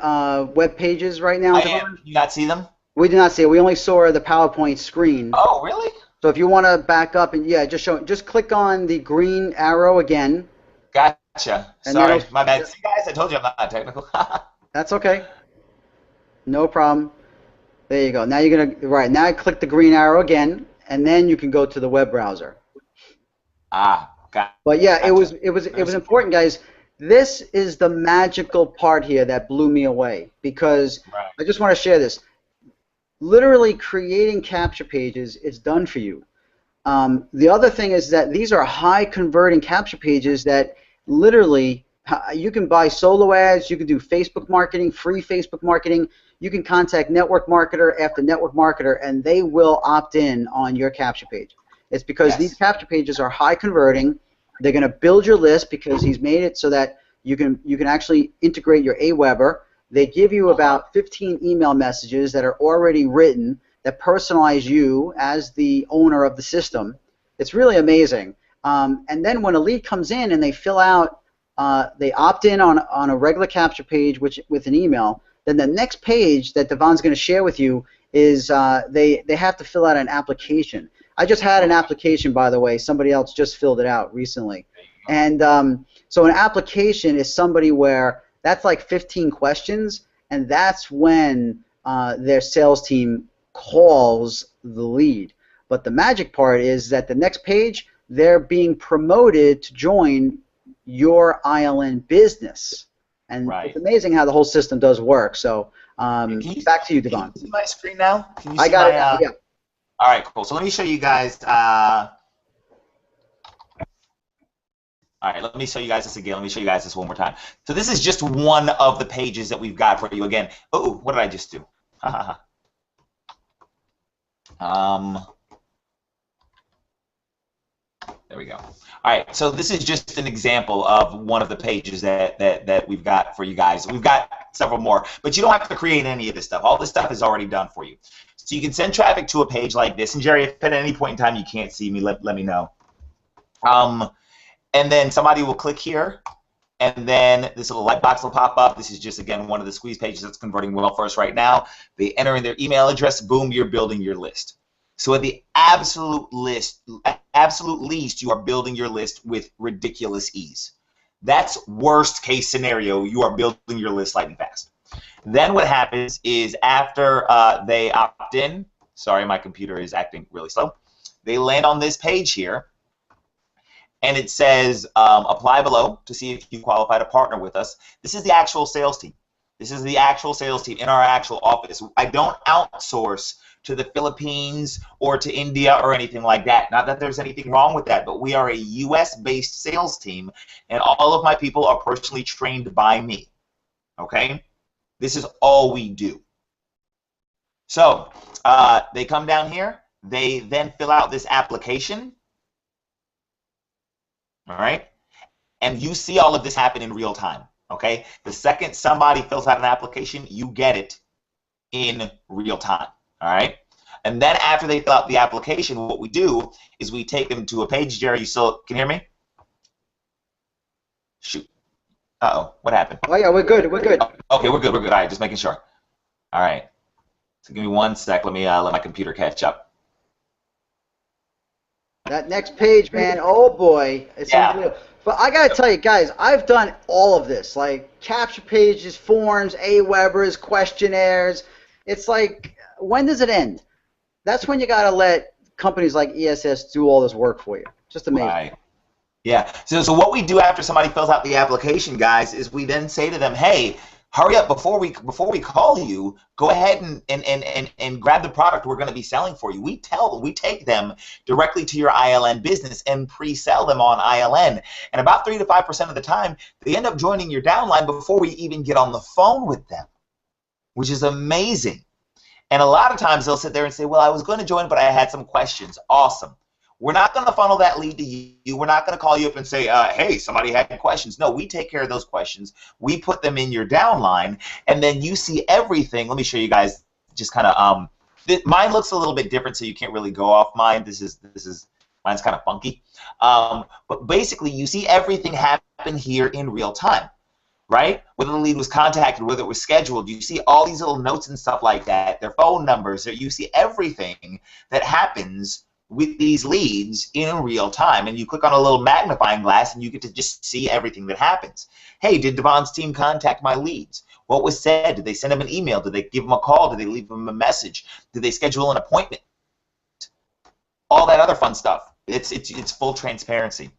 web pages right now? I am. You not see them? We do not see it. We only saw the PowerPoint screen. Oh, really? So if you want to back up and just click on the green arrow again. Gotcha. Sorry, my bad. See, guys, I told you I'm not technical. That's okay. No problem. There you go. Now you're gonna now click the green arrow again, and then you can go to the web browser. Got it. But yeah, it was important, guys. This is the magical part here that blew me away, because I just want to share this. Literally creating capture pages is done for you. The other thing is that these are high converting capture pages that literally you can buy solo ads, you can do Facebook marketing, free Facebook marketing, you can contact network marketer after network marketer, and they will opt in on your capture page. It's because these capture pages are high converting. They're going to build your list because he's made it so that you can actually integrate your Aweber. They give you about 15 email messages that are already written that personalize you as the owner of the system. It's really amazing. And then when a lead comes in and they fill out, they opt in on a regular capture page with an email, then the next page that Devon's going to share with you is they have to fill out an application. I just had an application, by the way. Somebody else just filled it out recently. And so an application is somebody where that's like 15 questions, and that's when their sales team calls the lead. But the magic part is that the next page, they're being promoted to join your ILN business. And it's amazing how the whole system does work. So back to you, Devon. Can you see my screen now? Can you see I got it now, yeah. All right, cool. So let me show you guys. All right, let me show you guys this again. Let me show you guys this one more time. So this is just one of the pages that we've got for you. Again, oh, what did I just do? There we go. All right, so this is just an example of one of the pages that we've got for you guys. We've got several more, but you don't have to create any of this stuff. All this stuff is already done for you. So you can send traffic to a page like this. And Jerry, if at any point in time you can't see me, let me know. And then somebody will click here, and then this little light box will pop up. This is just, again, one of the squeeze pages that's converting well for us right now. They enter in their email address. Boom, you're building your list. So at the absolute least, you are building your list with ridiculous ease. That's worst case scenario. You are building your list lightning fast. Then what happens is after they opt in, sorry, my computer is acting really slow. They land on this page here. And it says apply below to see if you qualify to partner with us. This is the actual sales team. This is the actual sales team in our actual office. I don't outsource to the Philippines or to India or anything like that. Not that there's anything wrong with that, but we are a US-based sales team, and all of my people are personally trained by me. Okay? This is all we do. So they come down here. They then fill out this application. All right? And you see all of this happen in real time. Okay? The second somebody fills out an application, you get it in real time. All right? And then after they fill out the application, what we do is we take them to a page. Jerry, you still can hear me? Shoot. Uh-oh. What happened? Oh, yeah, we're good. We're good. Okay, we're good. We're good. All right, just making sure. All right. So give me 1 sec. Let me let my computer catch up. That next page, man, oh boy, it's unbelievable. But I gotta tell you, guys, I've done all of this, like capture pages, forms, AWebers, questionnaires. It's like, when does it end? That's when you gotta let companies like ESS do all this work for you. Just amazing. Right. Yeah. So what we do after somebody fills out the application, guys, is we then say to them, hey, hurry up before we call you. Go ahead and grab the product we're going to be selling for you. We take them directly to your ILN business and pre-sell them on ILN. And about 3 to 5% of the time, they end up joining your downline before we even get on the phone with them, which is amazing. And a lot of times they'll sit there and say, well, I was going to join, but I had some questions. Awesome. We're not going to funnel that lead to you. We're not going to call you up and say, hey, somebody had questions. No, we take care of those questions. We put them in your downline, and then you see everything. Let me show you guys just kind of mine looks a little bit different, so you can't really go off mine. Mine's kind of funky. But basically, you see everything happen here in real time, right? Whether the lead was contacted, whether it was scheduled, you see all these little notes and stuff like that, their phone numbers, you see everything that happens with these leads in real time. And you click on a little magnifying glass and you get to just see everything that happens. Hey, did Devon's team contact my leads? What was said? Did they send them an email? Did they give them a call? Did they leave them a message? Did they schedule an appointment? All that other fun stuff. It's full transparency.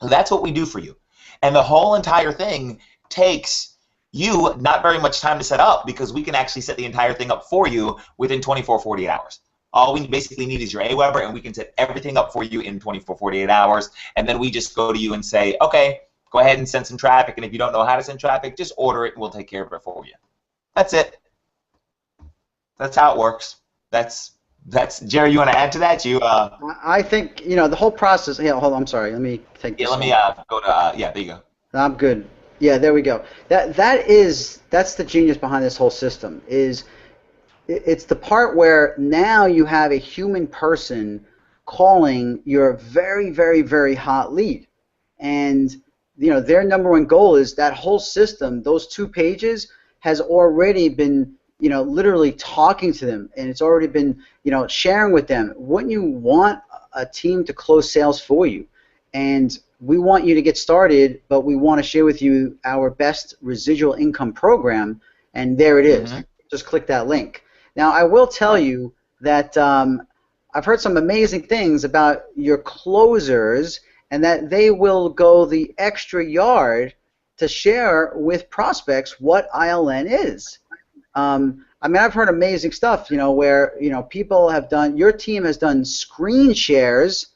So that's what we do for you. And the whole entire thing takes you not very much time to set up, because we can actually set the entire thing up for you within 24, 48 hours. All we basically need is your AWeber, and we can set everything up for you in 24, 48 hours. And then we just go to you and say, okay, go ahead and send some traffic. And if you don't know how to send traffic, just order it and we'll take care of it for you. That's it. That's how it works. That's Jerry, you want to add to that? I think, the whole process. Yeah, hold on. I'm sorry. Let me take this. Yeah, let me go to. Yeah, there you go. I'm good. Yeah, there we go. That's the genius behind this whole system. It's the part where now you have a human person calling your very, very, very hot lead, and their number one goal is that whole system. Those 2 pages has already been literally talking to them, and it's already been sharing with them. Wouldn't you want a team to close sales for you? And we want you to get started, but we want to share with you our best residual income program, and there it is. Mm-hmm. Just click that link. Now, I will tell you that I've heard some amazing things about your closers, and that they will go the extra yard to share with prospects what ILN is. I've heard amazing stuff, where people have done. Your team has done screen shares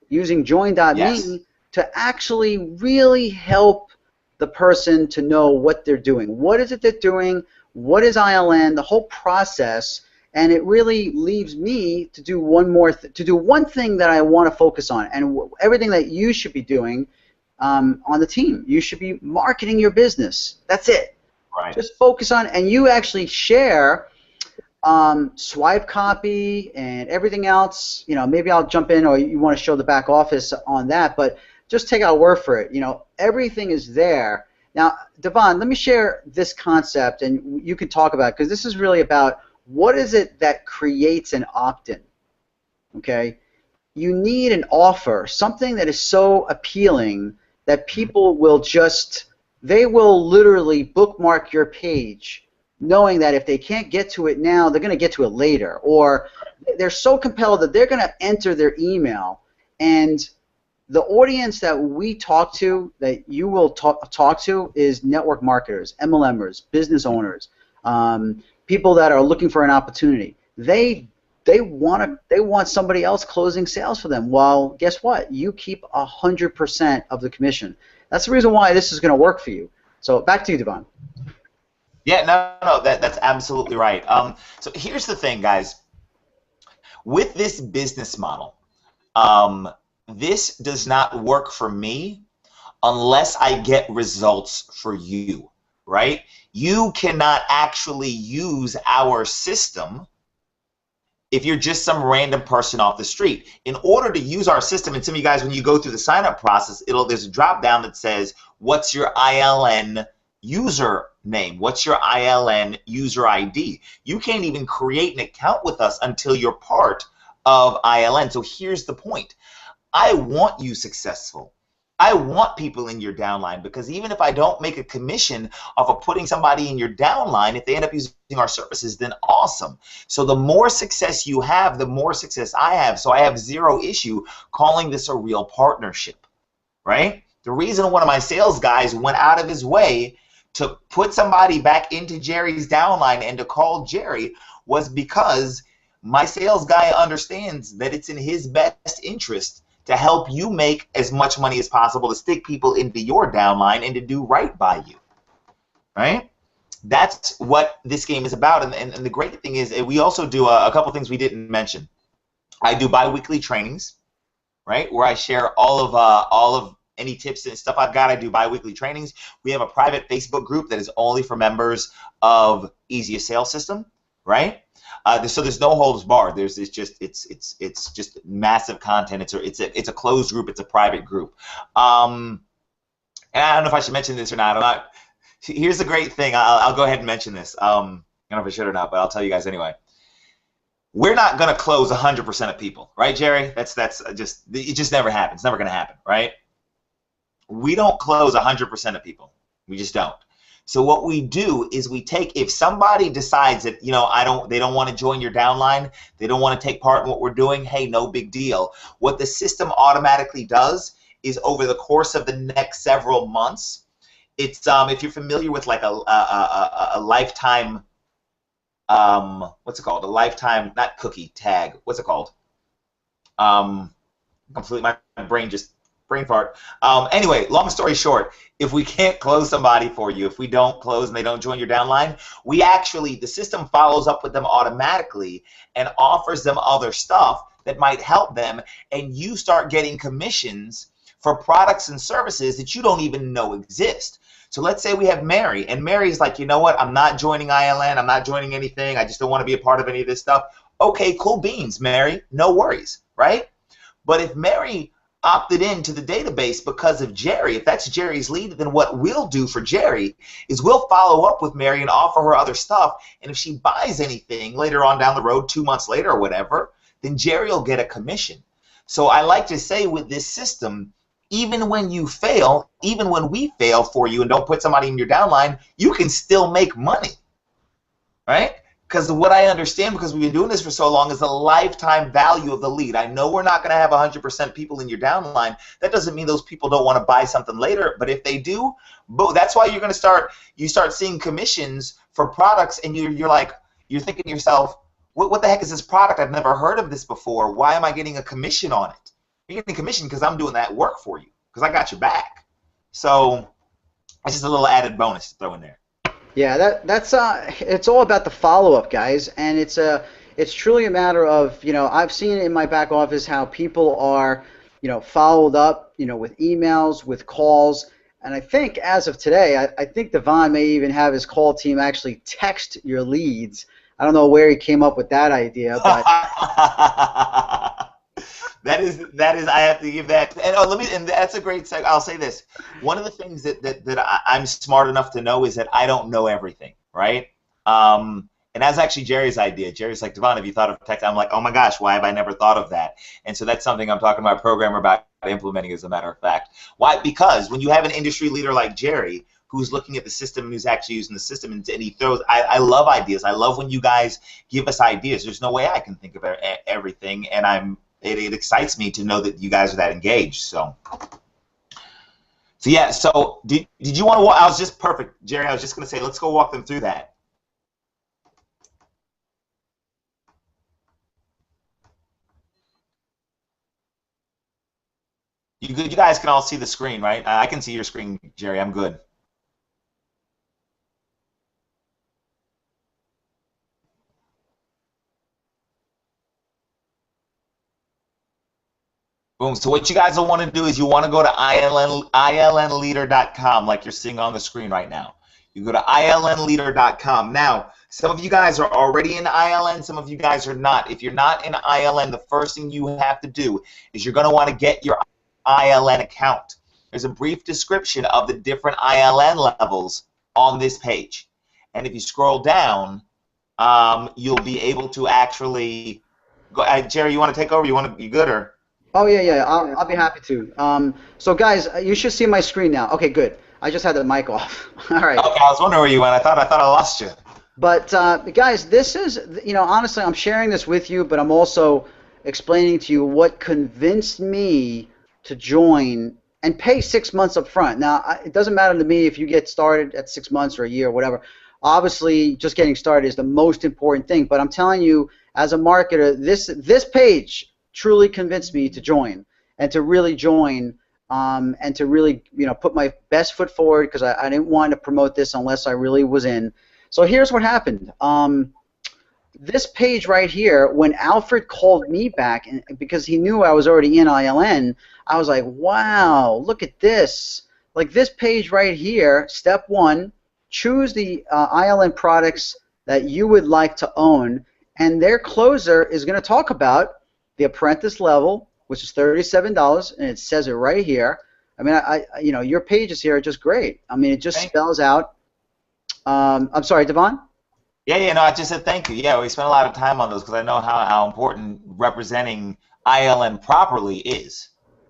using Join.me Yes. to actually really help the person to know what they're doing. What is it they're doing? What is ILN? The whole process, and it really leaves me to do one thing that I want to focus on, and everything that you should be doing on the team. You should be marketing your business. That's it. Right. Just focus on, and you actually share swipe copy and everything else. Maybe I'll jump in, or you want to show the back office on that, but just take our word for it. Everything is there. Now, Devon, let me share this concept, and you can talk about it, because this is really about what is it that creates an opt-in. Okay? You need an offer, something that is so appealing that people will they will literally bookmark your page, knowing that if they can't get to it now, they're going to get to it later, or they're so compelled that they're going to enter their email, and the audience that we talk to, that you will talk to, is network marketers, MLMers, business owners, people that are looking for an opportunity. They want somebody else closing sales for them. Well, guess what? You keep 100% of the commission. That's the reason why this is going to work for you. So back to you, Devon. Yeah, no, that's absolutely right. So here's the thing, guys. With this business model, this does not work for me unless I get results for you, right? You cannot actually use our system if you're just some random person off the street. In order to use our system, and some of you guys, when you go through the sign-up process, there's a drop-down that says, what's your ILN user name? What's your ILN user ID? You can't even create an account with us until you're part of ILN. So here's the point. I want you successful. I want people in your downline, because even if I don't make a commission off of putting somebody in your downline, if they end up using our services, then awesome. So the more success you have, the more success I have. So I have zero issue calling this a real partnership, right? The reason one of my sales guys went out of his way to put somebody back into Jerry's downline and to call Jerry was because my sales guy understands that it's in his best interest to help you make as much money as possible, to stick people into your downline and to do right by you, right? That's what this game is about. And the great thing is we also do a couple things we didn't mention. I do bi-weekly trainings, right, where I share all of any tips and stuff I've got. I do bi-weekly trainings. We have a private Facebook group that is only for members of Easiest Sales System, right? So there's no holds barred. It's just massive content. It's a closed group. It's a private group. And I don't know if I should mention this or not. Here's the great thing. I'll go ahead and mention this. I don't know if I should or not, but I'll tell you guys anyway. We're not going to close 100% of people, right, Jerry? It just never happens. It's never going to happen, right? We don't close 100% of people. We just don't. So what we do is we take, if somebody decides that, you know, they don't want to join your downline, they don't want to take part in what we're doing, hey, no big deal. What the system automatically does is over the course of the next several months, it's if you're familiar with like a lifetime, what's it called? A lifetime, not cookie tag. What's it called? Completely, my brain just brain fart. Anyway, long story short, if we can't close somebody for you, if we don't close and they don't join your downline, the system follows up with them automatically and offers them other stuff that might help them, and you start getting commissions for products and services that you don't even know exist. So let's say we have Mary, and Mary's like, you know what, I'm not joining ILN, I'm not joining anything, I just don't want to be a part of any of this stuff. Okay, cool beans, Mary, no worries, right? But if Mary opted into the database because of Jerry, if that's Jerry's lead, then what we'll do for Jerry is we'll follow up with Mary and offer her other stuff, and if she buys anything later on down the road, 2 months later or whatever, then Jerry will get a commission. So I like to say with this system, even when you fail, even when we fail for you and don't put somebody in your downline, you can still make money, right? Because what I understand, because we've been doing this for so long, is the lifetime value of the lead. I know we're not going to have 100% people in your downline. That doesn't mean those people don't want to buy something later, but if they do, that's why you're going to start seeing commissions for products, and you're thinking to yourself, what the heck is this product? I've never heard of this before. Why am I getting a commission on it? You're getting a commission because I'm doing that work for you, because I got your back. So it's just a little added bonus to throw in there. Yeah, that's it's all about the follow-up, guys, and it's truly a matter of, you know, I've seen in my back office how people are, you know, followed up, you know, with emails, with calls, and I think as of today, I think Devon may even have his call team actually text your leads. I don't know where he came up with that idea, but that is I have to give that. And that's a great segue. I'll say this. One of the things that I'm smart enough to know is that I don't know everything, right? And that's actually Jerry's idea. Jerry's like, Devon, have you thought of text? I'm like, oh my gosh, why have I never thought of that? And so that's something I'm talking to my programmer about implementing, as a matter of fact. Why? Because when you have an industry leader like Jerry, who's looking at the system and who's actually using the system, and he throws, I love ideas. I love when you guys give us ideas. There's no way I can think of everything, and I'm it excites me to know that you guys are that engaged. So yeah. So did you want to? I was just perfect, Jerry. I was just gonna say, let's go walk them through that. You good? You guys can all see the screen, right? I can see your screen, Jerry. I'm good. Boom. So what you guys will want to do is you want to go to ilnleader.com, like you're seeing on the screen right now. You go to ilnleader.com. Now, some of you guys are already in ILN, some of you guys are not. If you're not in ILN, the first thing you have to do is you're going to want to get your ILN account. There's a brief description of the different ILN levels on this page. And if you scroll down, you'll be able to actually go. Jerry, you want to take over? You good or? Oh yeah, I'll be happy to. So guys, you should see my screen now. Okay, good. I just had the mic off. All right. Okay, I was wondering where you went. I thought I lost you. But guys, this is, honestly, I'm sharing this with you, but I'm also explaining to you what convinced me to join and pay 6 months up front. Now, it doesn't matter to me if you get started at 6 months or a year or whatever. Obviously, just getting started is the most important thing. But I'm telling you, as a marketer, this page truly convinced me to join and to really join and to really put my best foot forward, because I didn't want to promote this unless I really was in. So here's what happened. This page right here, when Alfred called me back, and because he knew I was already in ILN, I was like, wow, look at this. Like this page right here, step 1, choose the ILN products that you would like to own, and their closer is going to talk about the apprentice level, which is $37, and it says it right here. I mean, your pages here are just great. I mean, it just spells out. I'm sorry, Devon? Yeah, no, I just said thank you. Yeah, we spent a lot of time on those because I know how important representing ILN properly is.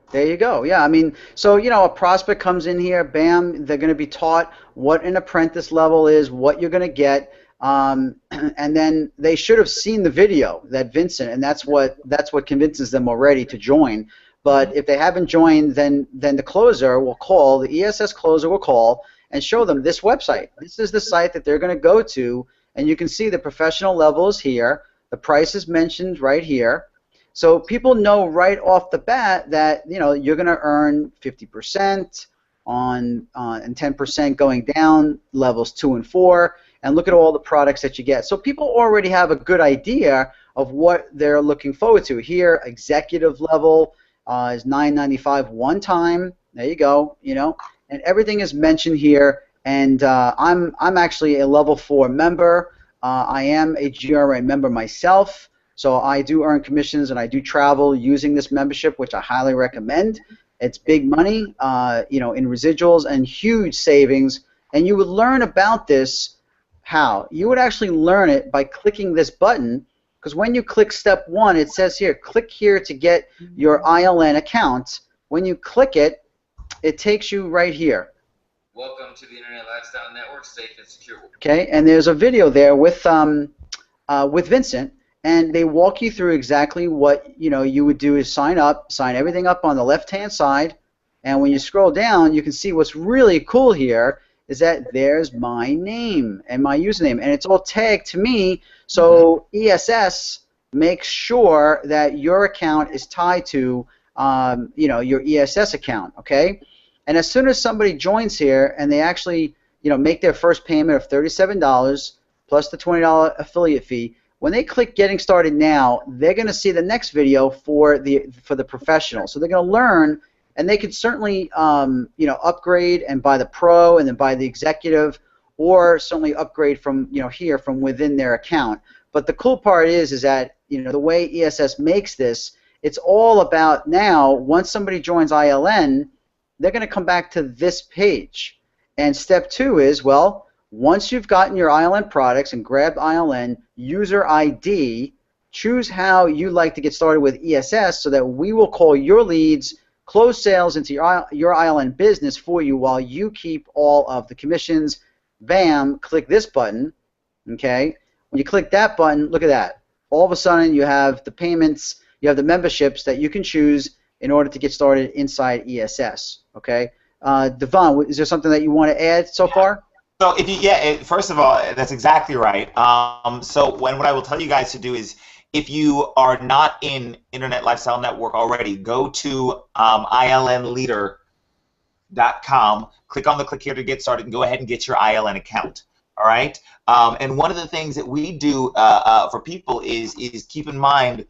There you go. Yeah, I mean, so, a prospect comes in here, bam, they're going to be taught what an apprentice level is, what you're going to get, and then they should have seen the video that Vincent, and that's what convinces them already to join. But if they haven't joined, then the closer will call, the ESS closer will call and show them this website. This is the site that they're going to go to, and you can see the professional levels here. The price is mentioned right here. So people know right off the bat that you're going to earn 50% on and 10% going down levels 2 and 4. And look at all the products that you get. So people already have a good idea of what they're looking forward to. Here, executive level is $9.95 one time. There you go. And everything is mentioned here. And I'm actually a level 4 member. I am a GRA member myself. So I do earn commissions and I do travel using this membership, which I highly recommend. It's big money, in residuals and huge savings. And you would learn about this. How? You would actually learn it by clicking this button, because when you click step 1, it says here, click here to get your ILN account. When you click it, it takes you right here. Welcome to the Internet Lifestyle Network, safe and secure. Okay, and there's a video there with Vincent, and they walk you through exactly what you would do is sign everything up on the left-hand side, and when you scroll down, you can see what's really cool here is that there's my name and my username, and it's all tagged to me, so ESS makes sure that your account is tied to your ESS account, okay? And as soon as somebody joins here and they actually make their first payment of $37 plus the $20 affiliate fee, when they click Getting Started Now, they're going to see the next video for the professional. So they're going to learn. And they could certainly, upgrade and buy the Pro and then buy the Executive, or certainly upgrade from, here from within their account. But the cool part is that, the way ESS makes this, it's all about now, once somebody joins ILN, they're going to come back to this page. And step 2 is, well, once you've gotten your ILN products and grabbed ILN, user ID, choose how you like to get started with ESS so that we will call your leads, close sales into your ILN business for you while you keep all of the commissions. Bam, click this button, okay? When you click that button, look at that. All of a sudden you have the payments, you have the memberships that you can choose in order to get started inside ESS. Okay, Devon, is there something that you want to add so far? So if you, first of all, that's exactly right. So what I will tell you guys to do is, if you are not in Internet Lifestyle Network already, go to ilnleader.com, click on the click here to get started, and go ahead and get your ILN account. All right. And one of the things that we do for people is keep in mind,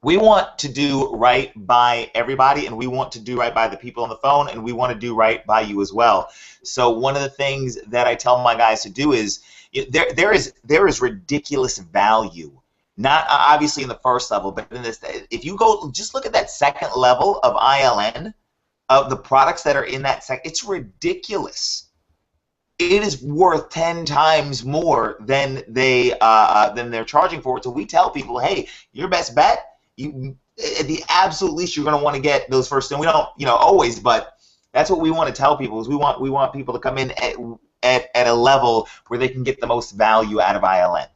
we want to do right by everybody, and we want to do right by the people on the phone, and we want to do right by you as well. So one of the things that I tell my guys to do is, there is ridiculous value, not obviously in the first level, but in this. If you go just look at that second level of ILN, of the products that are in that it's ridiculous. It is worth 10 times more than they're charging for it. So we tell people, hey, your best bet, at the absolute least, you're going to want to get those first. And we don't, always, but that's what we want to tell people. Is we want people to come in at a level where they can get the most value out of ILN.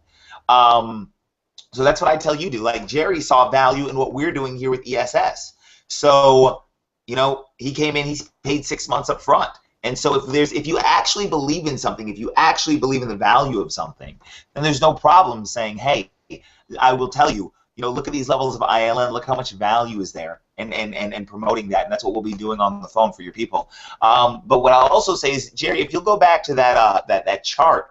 So that's what I tell you to. Like Jerry saw value in what we're doing here with ESS. So he came in, he's paid 6 months up front. And so if you actually believe in something, if you actually believe in the value of something, then there's no problem saying, hey, I will tell you, look at these levels of ILN, look how much value is there, and promoting that. And that's what we'll be doing on the phone for your people. But what I'll also say is, Jerry, if you'll go back to that chart,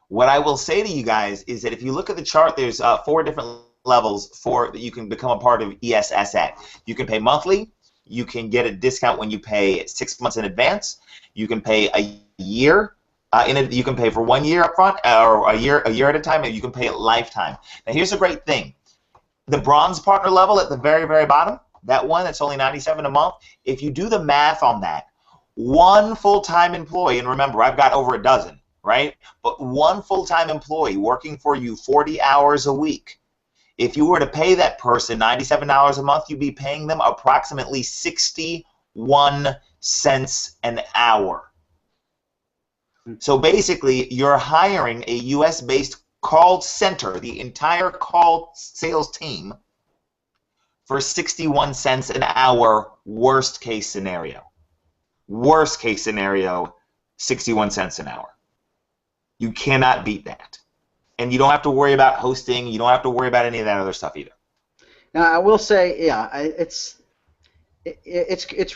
what I will say to you guys is that if you look at the chart, there's 4 different levels that you can become a part of ESS at. You can pay monthly. You can get a discount when you pay 6 months in advance. You can pay a year. You can pay for 1 year up front, or a year at a time, and you can pay it lifetime. Now, here's the great thing. The bronze partner level at the very, very bottom, that one that's only $97 a month, if you do the math on that, one full-time employee, and remember, I've got over a dozen, right? But one full-time employee working for you 40 hours a week, if you were to pay that person $97 a month, you'd be paying them approximately 61 cents an hour. So basically, you're hiring a US-based call center, the entire call sales team, for 61 cents an hour, worst case scenario. Worst case scenario, 61 cents an hour. You cannot beat that. And you don't have to worry about hosting. You don't have to worry about any of that other stuff either. Now, I will say, yeah, it's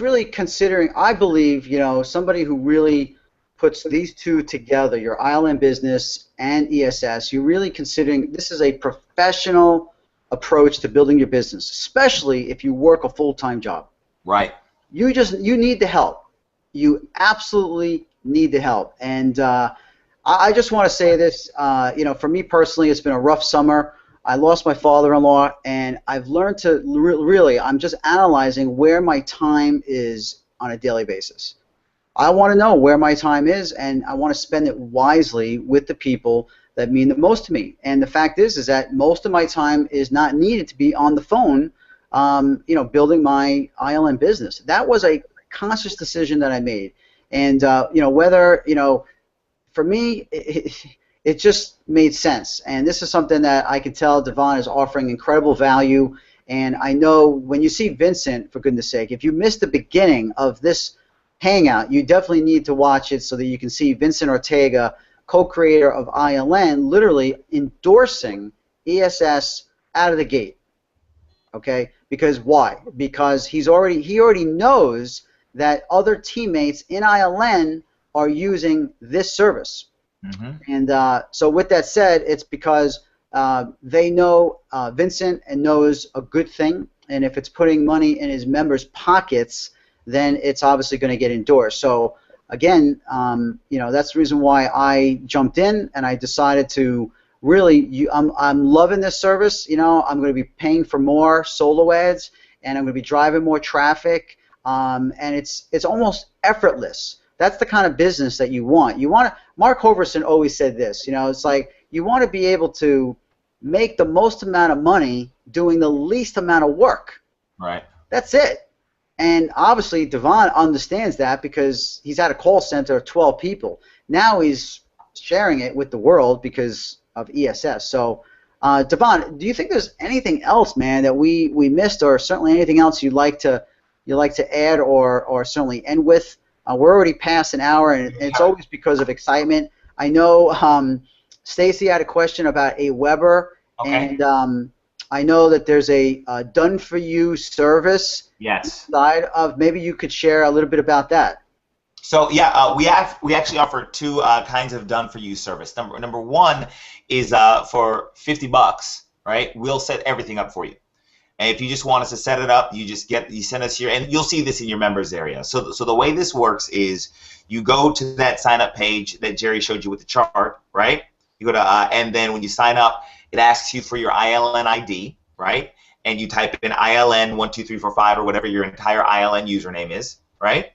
really considering, I believe, somebody who really puts these two together, your ILN business and ESS, you're really considering this is a professional approach to building your business, especially if you work a full-time job. Right. You need the help. You absolutely need the help. And I just want to say this, for me personally, it's been a rough summer. I lost my father-in-law, and I've learned to really, I'm just analyzing where my time is on a daily basis. I want to know where my time is, and I want to spend it wisely with the people that mean the most to me. And the fact is that most of my time is not needed to be on the phone, building my ILN business. That was a conscious decision that I made. And, whether, for me, it just made sense. And this is something that I can tell Devon is offering incredible value. And I know when you see Vincent, for goodness sake, if you missed the beginning of this hangout, you definitely need to watch it so that you can see Vincent Ortega, co-creator of ILN, literally endorsing ESS out of the gate. Okay? Because why? Because he already knows that other teammates in ILN are using this service. Mm-hmm. And so with that said, it's because they know Vincent and knows a good thing, and if it's putting money in his members' pockets, then it's obviously going to get endorsed. So again, that's the reason why I jumped in, and I decided to really, I'm loving this service. I'm going to be paying for more solo ads, and I'm going to be driving more traffic, and it's almost effortless. That's the kind of business that you want. Mark Hoverson always said this, it's like you want to be able to make the most amount of money doing the least amount of work. Right. That's it. And obviously Devon understands that because he's at a call center of 12 people. Now he's sharing it with the world because of ESS. So Devon, do you think there's anything else, man, that we missed, or certainly anything else you'd like to add, or certainly end with? We're already past an hour, and it's always because of excitement. I know Stacy had a question about Aweber, and I know that there's a done-for-you service. Yes. Side of, maybe you could share a little bit about that. So yeah, we actually offer two kinds of done-for-you service. Number one is for $50, right? We'll set everything up for you. And if you just want us to set it up, you send us your, and you'll see this in your members area. So the way this works is you go to that sign up page that Jerry showed you with the chart, right? You go to and then when you sign up, it asks you for your ILN ID, right? And you type in ILN 12345 or whatever your entire ILN username is, right?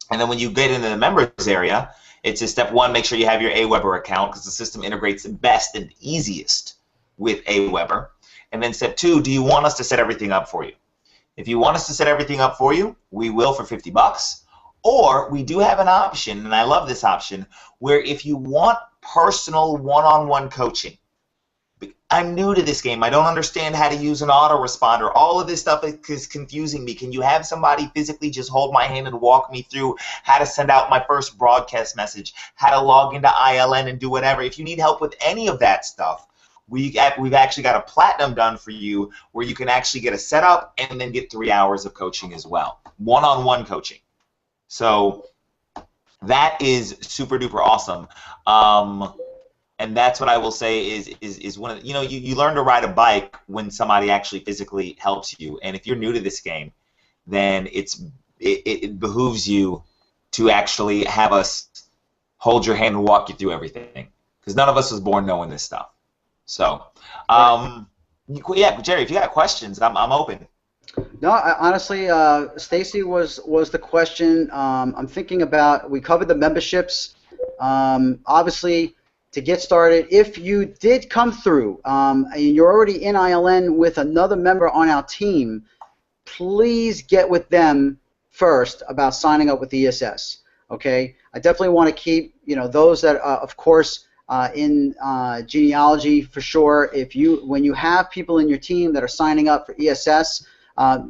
And then when you get into the members area, it says step one, make sure you have your Aweber account because the system integrates the best and easiest with Aweber. And then step two, do you want us to set everything up for you? If you want us to set everything up for you, we will for $50. Or we do have an option, and I love this option, where if you want personal one-on-one coaching, I'm new to this game. I don't understand how to use an autoresponder. All of this stuff is confusing me. Can you have somebody physically just hold my hand and walk me through how to send out my first broadcast message, how to log into ILN and do whatever? If you need help with any of that stuff, we've actually got a platinum done for you where you can actually get a setup and then get 3 hours of coaching as well, one-on-one coaching. So that is super duper awesome. And that's what I will say is one of the, you learn to ride a bike when somebody actually physically helps you. And if you're new to this game, then it behooves you to actually have us hold your hand and walk you through everything, because none of us was born knowing this stuff. So, yeah, Jerry, if you got questions, I'm open. No, honestly, Stacy was the question. I'm thinking about, we covered the memberships. Obviously, to get started, if you did come through and you're already in ILN with another member on our team, please get with them first about signing up with ESS. Okay, I definitely want to keep those that of course in genealogy for sure. When you have people in your team that are signing up for ESS,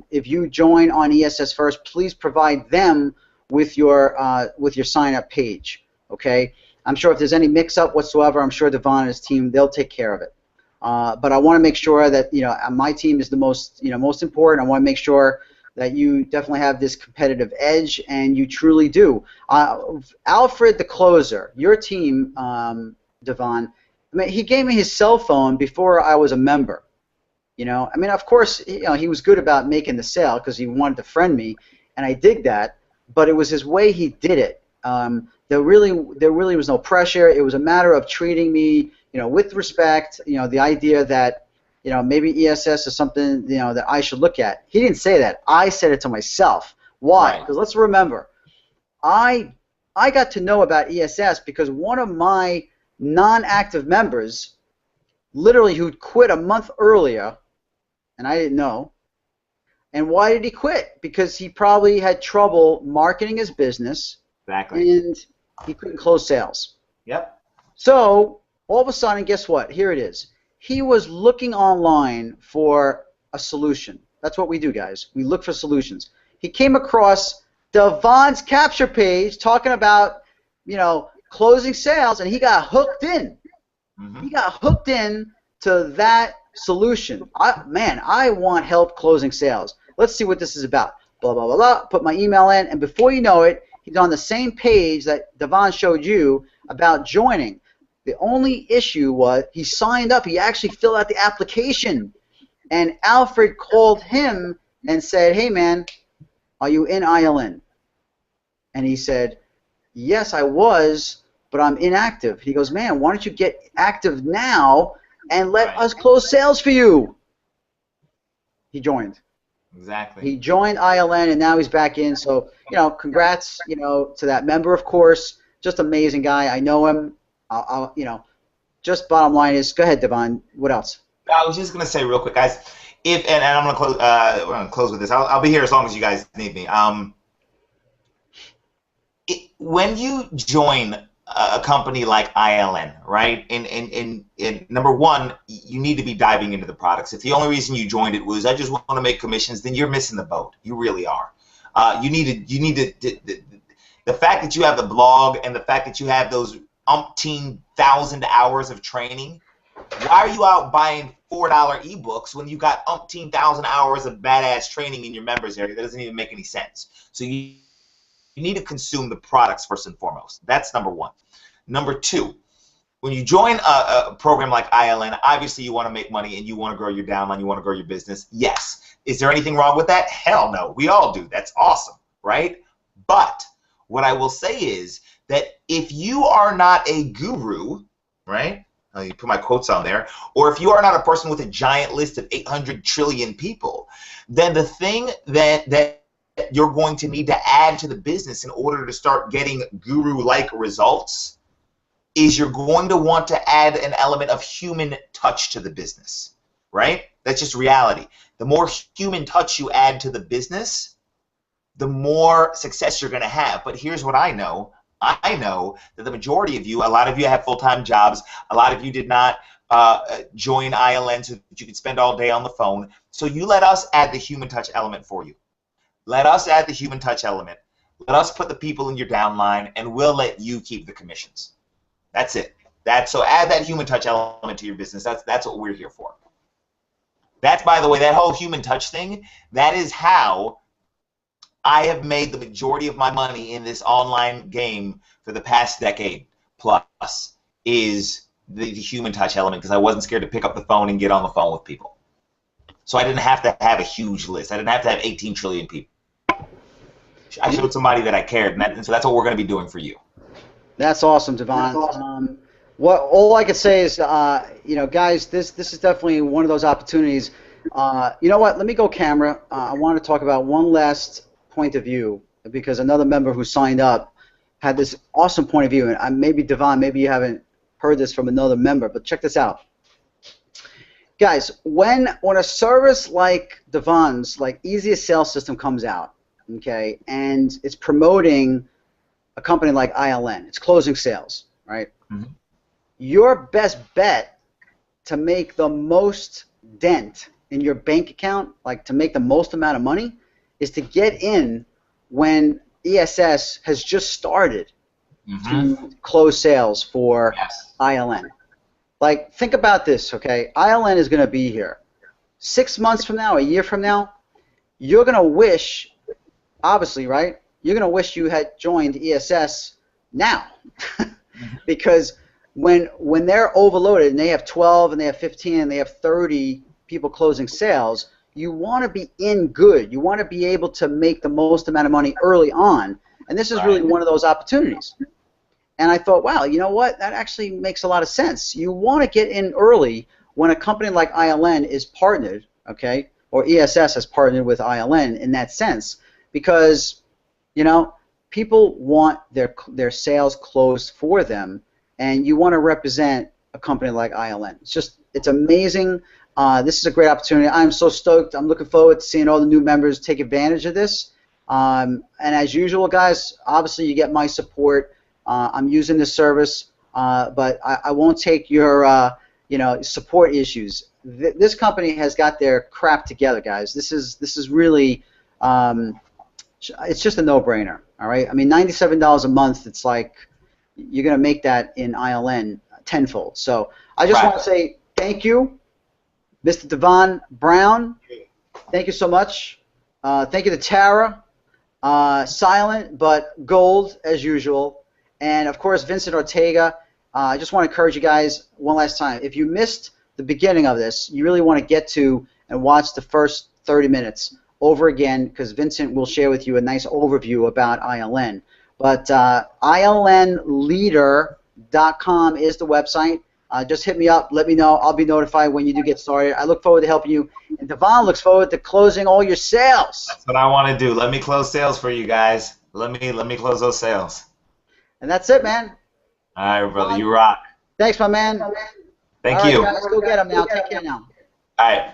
if you join on ESS first, please provide them with your sign up page. Okay. I'm sure if there's any mix-up whatsoever, I'm sure Devon and his team, they'll take care of it. But I want to make sure that my team is the most important. I want to make sure that you definitely have this competitive edge, and you truly do. Alfred, the closer, your team, Devon. I mean, he gave me his cell phone before I was a member. I mean, of course, he was good about making the sale because he wanted to friend me, and I dig that. But it was his way he did it. There really was no pressure. It was a matter of treating me, with respect. The idea that, maybe ESS is something, that I should look at. He didn't say that. I said it to myself. Why? Because let's remember, I got to know about ESS because one of my non-active members, literally who'd quit a month earlier, and I didn't know. And why did he quit? Because he probably had trouble marketing his business. Exactly. And he couldn't close sales. Yep. So all of a sudden, guess what? Here it is. He was looking online for a solution. That's what we do, guys. We look for solutions. He came across Devon's capture page talking about, closing sales, and he got hooked in. Mm-hmm. He got hooked in to that solution. I want help closing sales. Let's see what this is about. Blah, blah, blah, blah. Put my email in, and before you know it, he's on the same page that Devon showed you about joining. The only issue was he signed up. He actually filled out the application. And Alfred called him and said, hey, man, are you in ILN? And he said, yes, I was, but I'm inactive. He goes, man, why don't you get active now and let us close sales for you? He joined. Exactly. He joined ILN, and now he's back in. So, congrats, to that member, of course. Just amazing guy. I know him. Just bottom line is, go ahead, Devon. What else? I was just gonna say real quick, guys. And I'm gonna close. We're gonna close with this. I'll be here as long as you guys need me. When you join a company like ILN, right? And number one, you need to be diving into the products. If the only reason you joined it was I just want to make commissions, then you're missing the boat. You really are. You need to the fact that you have the blog and the fact that you have those umpteen thousand hours of training. Why are you out buying $4 ebooks when you got umpteen thousand hours of badass training in your members area? That doesn't even make any sense. So you need to consume the products first and foremost. That's number one. Number two, when you join a program like ILN, obviously you want to make money and you want to grow your downline, you want to grow your business. Yes. Is there anything wrong with that? Hell no. We all do. That's awesome, right? But what I will say is that if you are not a guru, right? You put my quotes on there, or if you are not a person with a giant list of 800 trillion people, then the thing that you're going to need to add to the business in order to start getting guru-like results is you're going to want to add an element of human touch to the business, right? That's just reality. The more human touch you add to the business, the more success you're going to have. But here's what I know. I know that the majority of you, a lot of you have full-time jobs. A lot of you did not join ILN so that you could spend all day on the phone. So you let us add the human touch element for you. Let us add the human touch element. Let us put the people in your downline, and we'll let you keep the commissions. That's it. So add that human touch element to your business. That's what we're here for. That's, by the way, that whole human touch thing, that is how I have made the majority of my money in this online game for the past decade plus, is the human touch element, because I wasn't scared to pick up the phone and get on the phone with people. So I didn't have to have a huge list. I didn't have to have 18 trillion people. I showed somebody that I cared, and so that's what we're going to be doing for you. That's awesome, Devon. All I could say is, guys, this is definitely one of those opportunities. You know what? Let me go camera. I want to talk about one last point of view, because another member who signed up had this awesome point of view, and maybe Devon, maybe you haven't heard this from another member, but check this out. Guys, when a service like Devon's, like Easiest Sales System, comes out, okay, and it's promoting a company like ILN, it's closing sales, right? Mm-hmm. Your best bet to make the most dent in your bank account, like to make the most amount of money, is to get in when ESS has just started to close sales for ILN. Like, think about this, okay? ILN is going to be here. 6 months from now, a year from now, you're going to wish, obviously, right? You're going to wish you had joined ESS now. Because when they're overloaded and they have 12 and they have 15 and they have 30 people closing sales, you want to be in good. You want to be able to make the most amount of money early on. And this is really one of those opportunities. And I thought, wow, you know what? That actually makes a lot of sense. You want to get in early when a company like ILN is partnered, okay, or ESS has partnered with ILN in that sense, because, you know, people want their sales closed for them, and you want to represent a company like ILN. It's amazing. This is a great opportunity. I'm so stoked. I'm looking forward to seeing all the new members take advantage of this. And as usual, guys, obviously you get my support. I'm using this service, but I won't take your support issues. This company has got their crap together, guys. This is really it's just a no-brainer. All right. I mean, $97 a month. It's like you're gonna make that in ILN tenfold. So I just want to say thank you, Mr. Devon Brown. Thank you so much. Thank you to Tara. Silent but gold as usual. And, of course, Vincent Ortega. I just want to encourage you guys one last time. If you missed the beginning of this, you really want to get to and watch the first 30 minutes over again, because Vincent will share with you a nice overview about ILN. But ILNleader.com is the website. Just hit me up. Let me know. I'll be notified when you do get started. I look forward to helping you. And Devon looks forward to closing all your sales. That's what I want to do. Let me close sales for you guys. Let me close those sales. And that's it, man. All right, brother. You rock. Thanks, my man. Thank you. All right, guys, go get them now. Take care now. All right.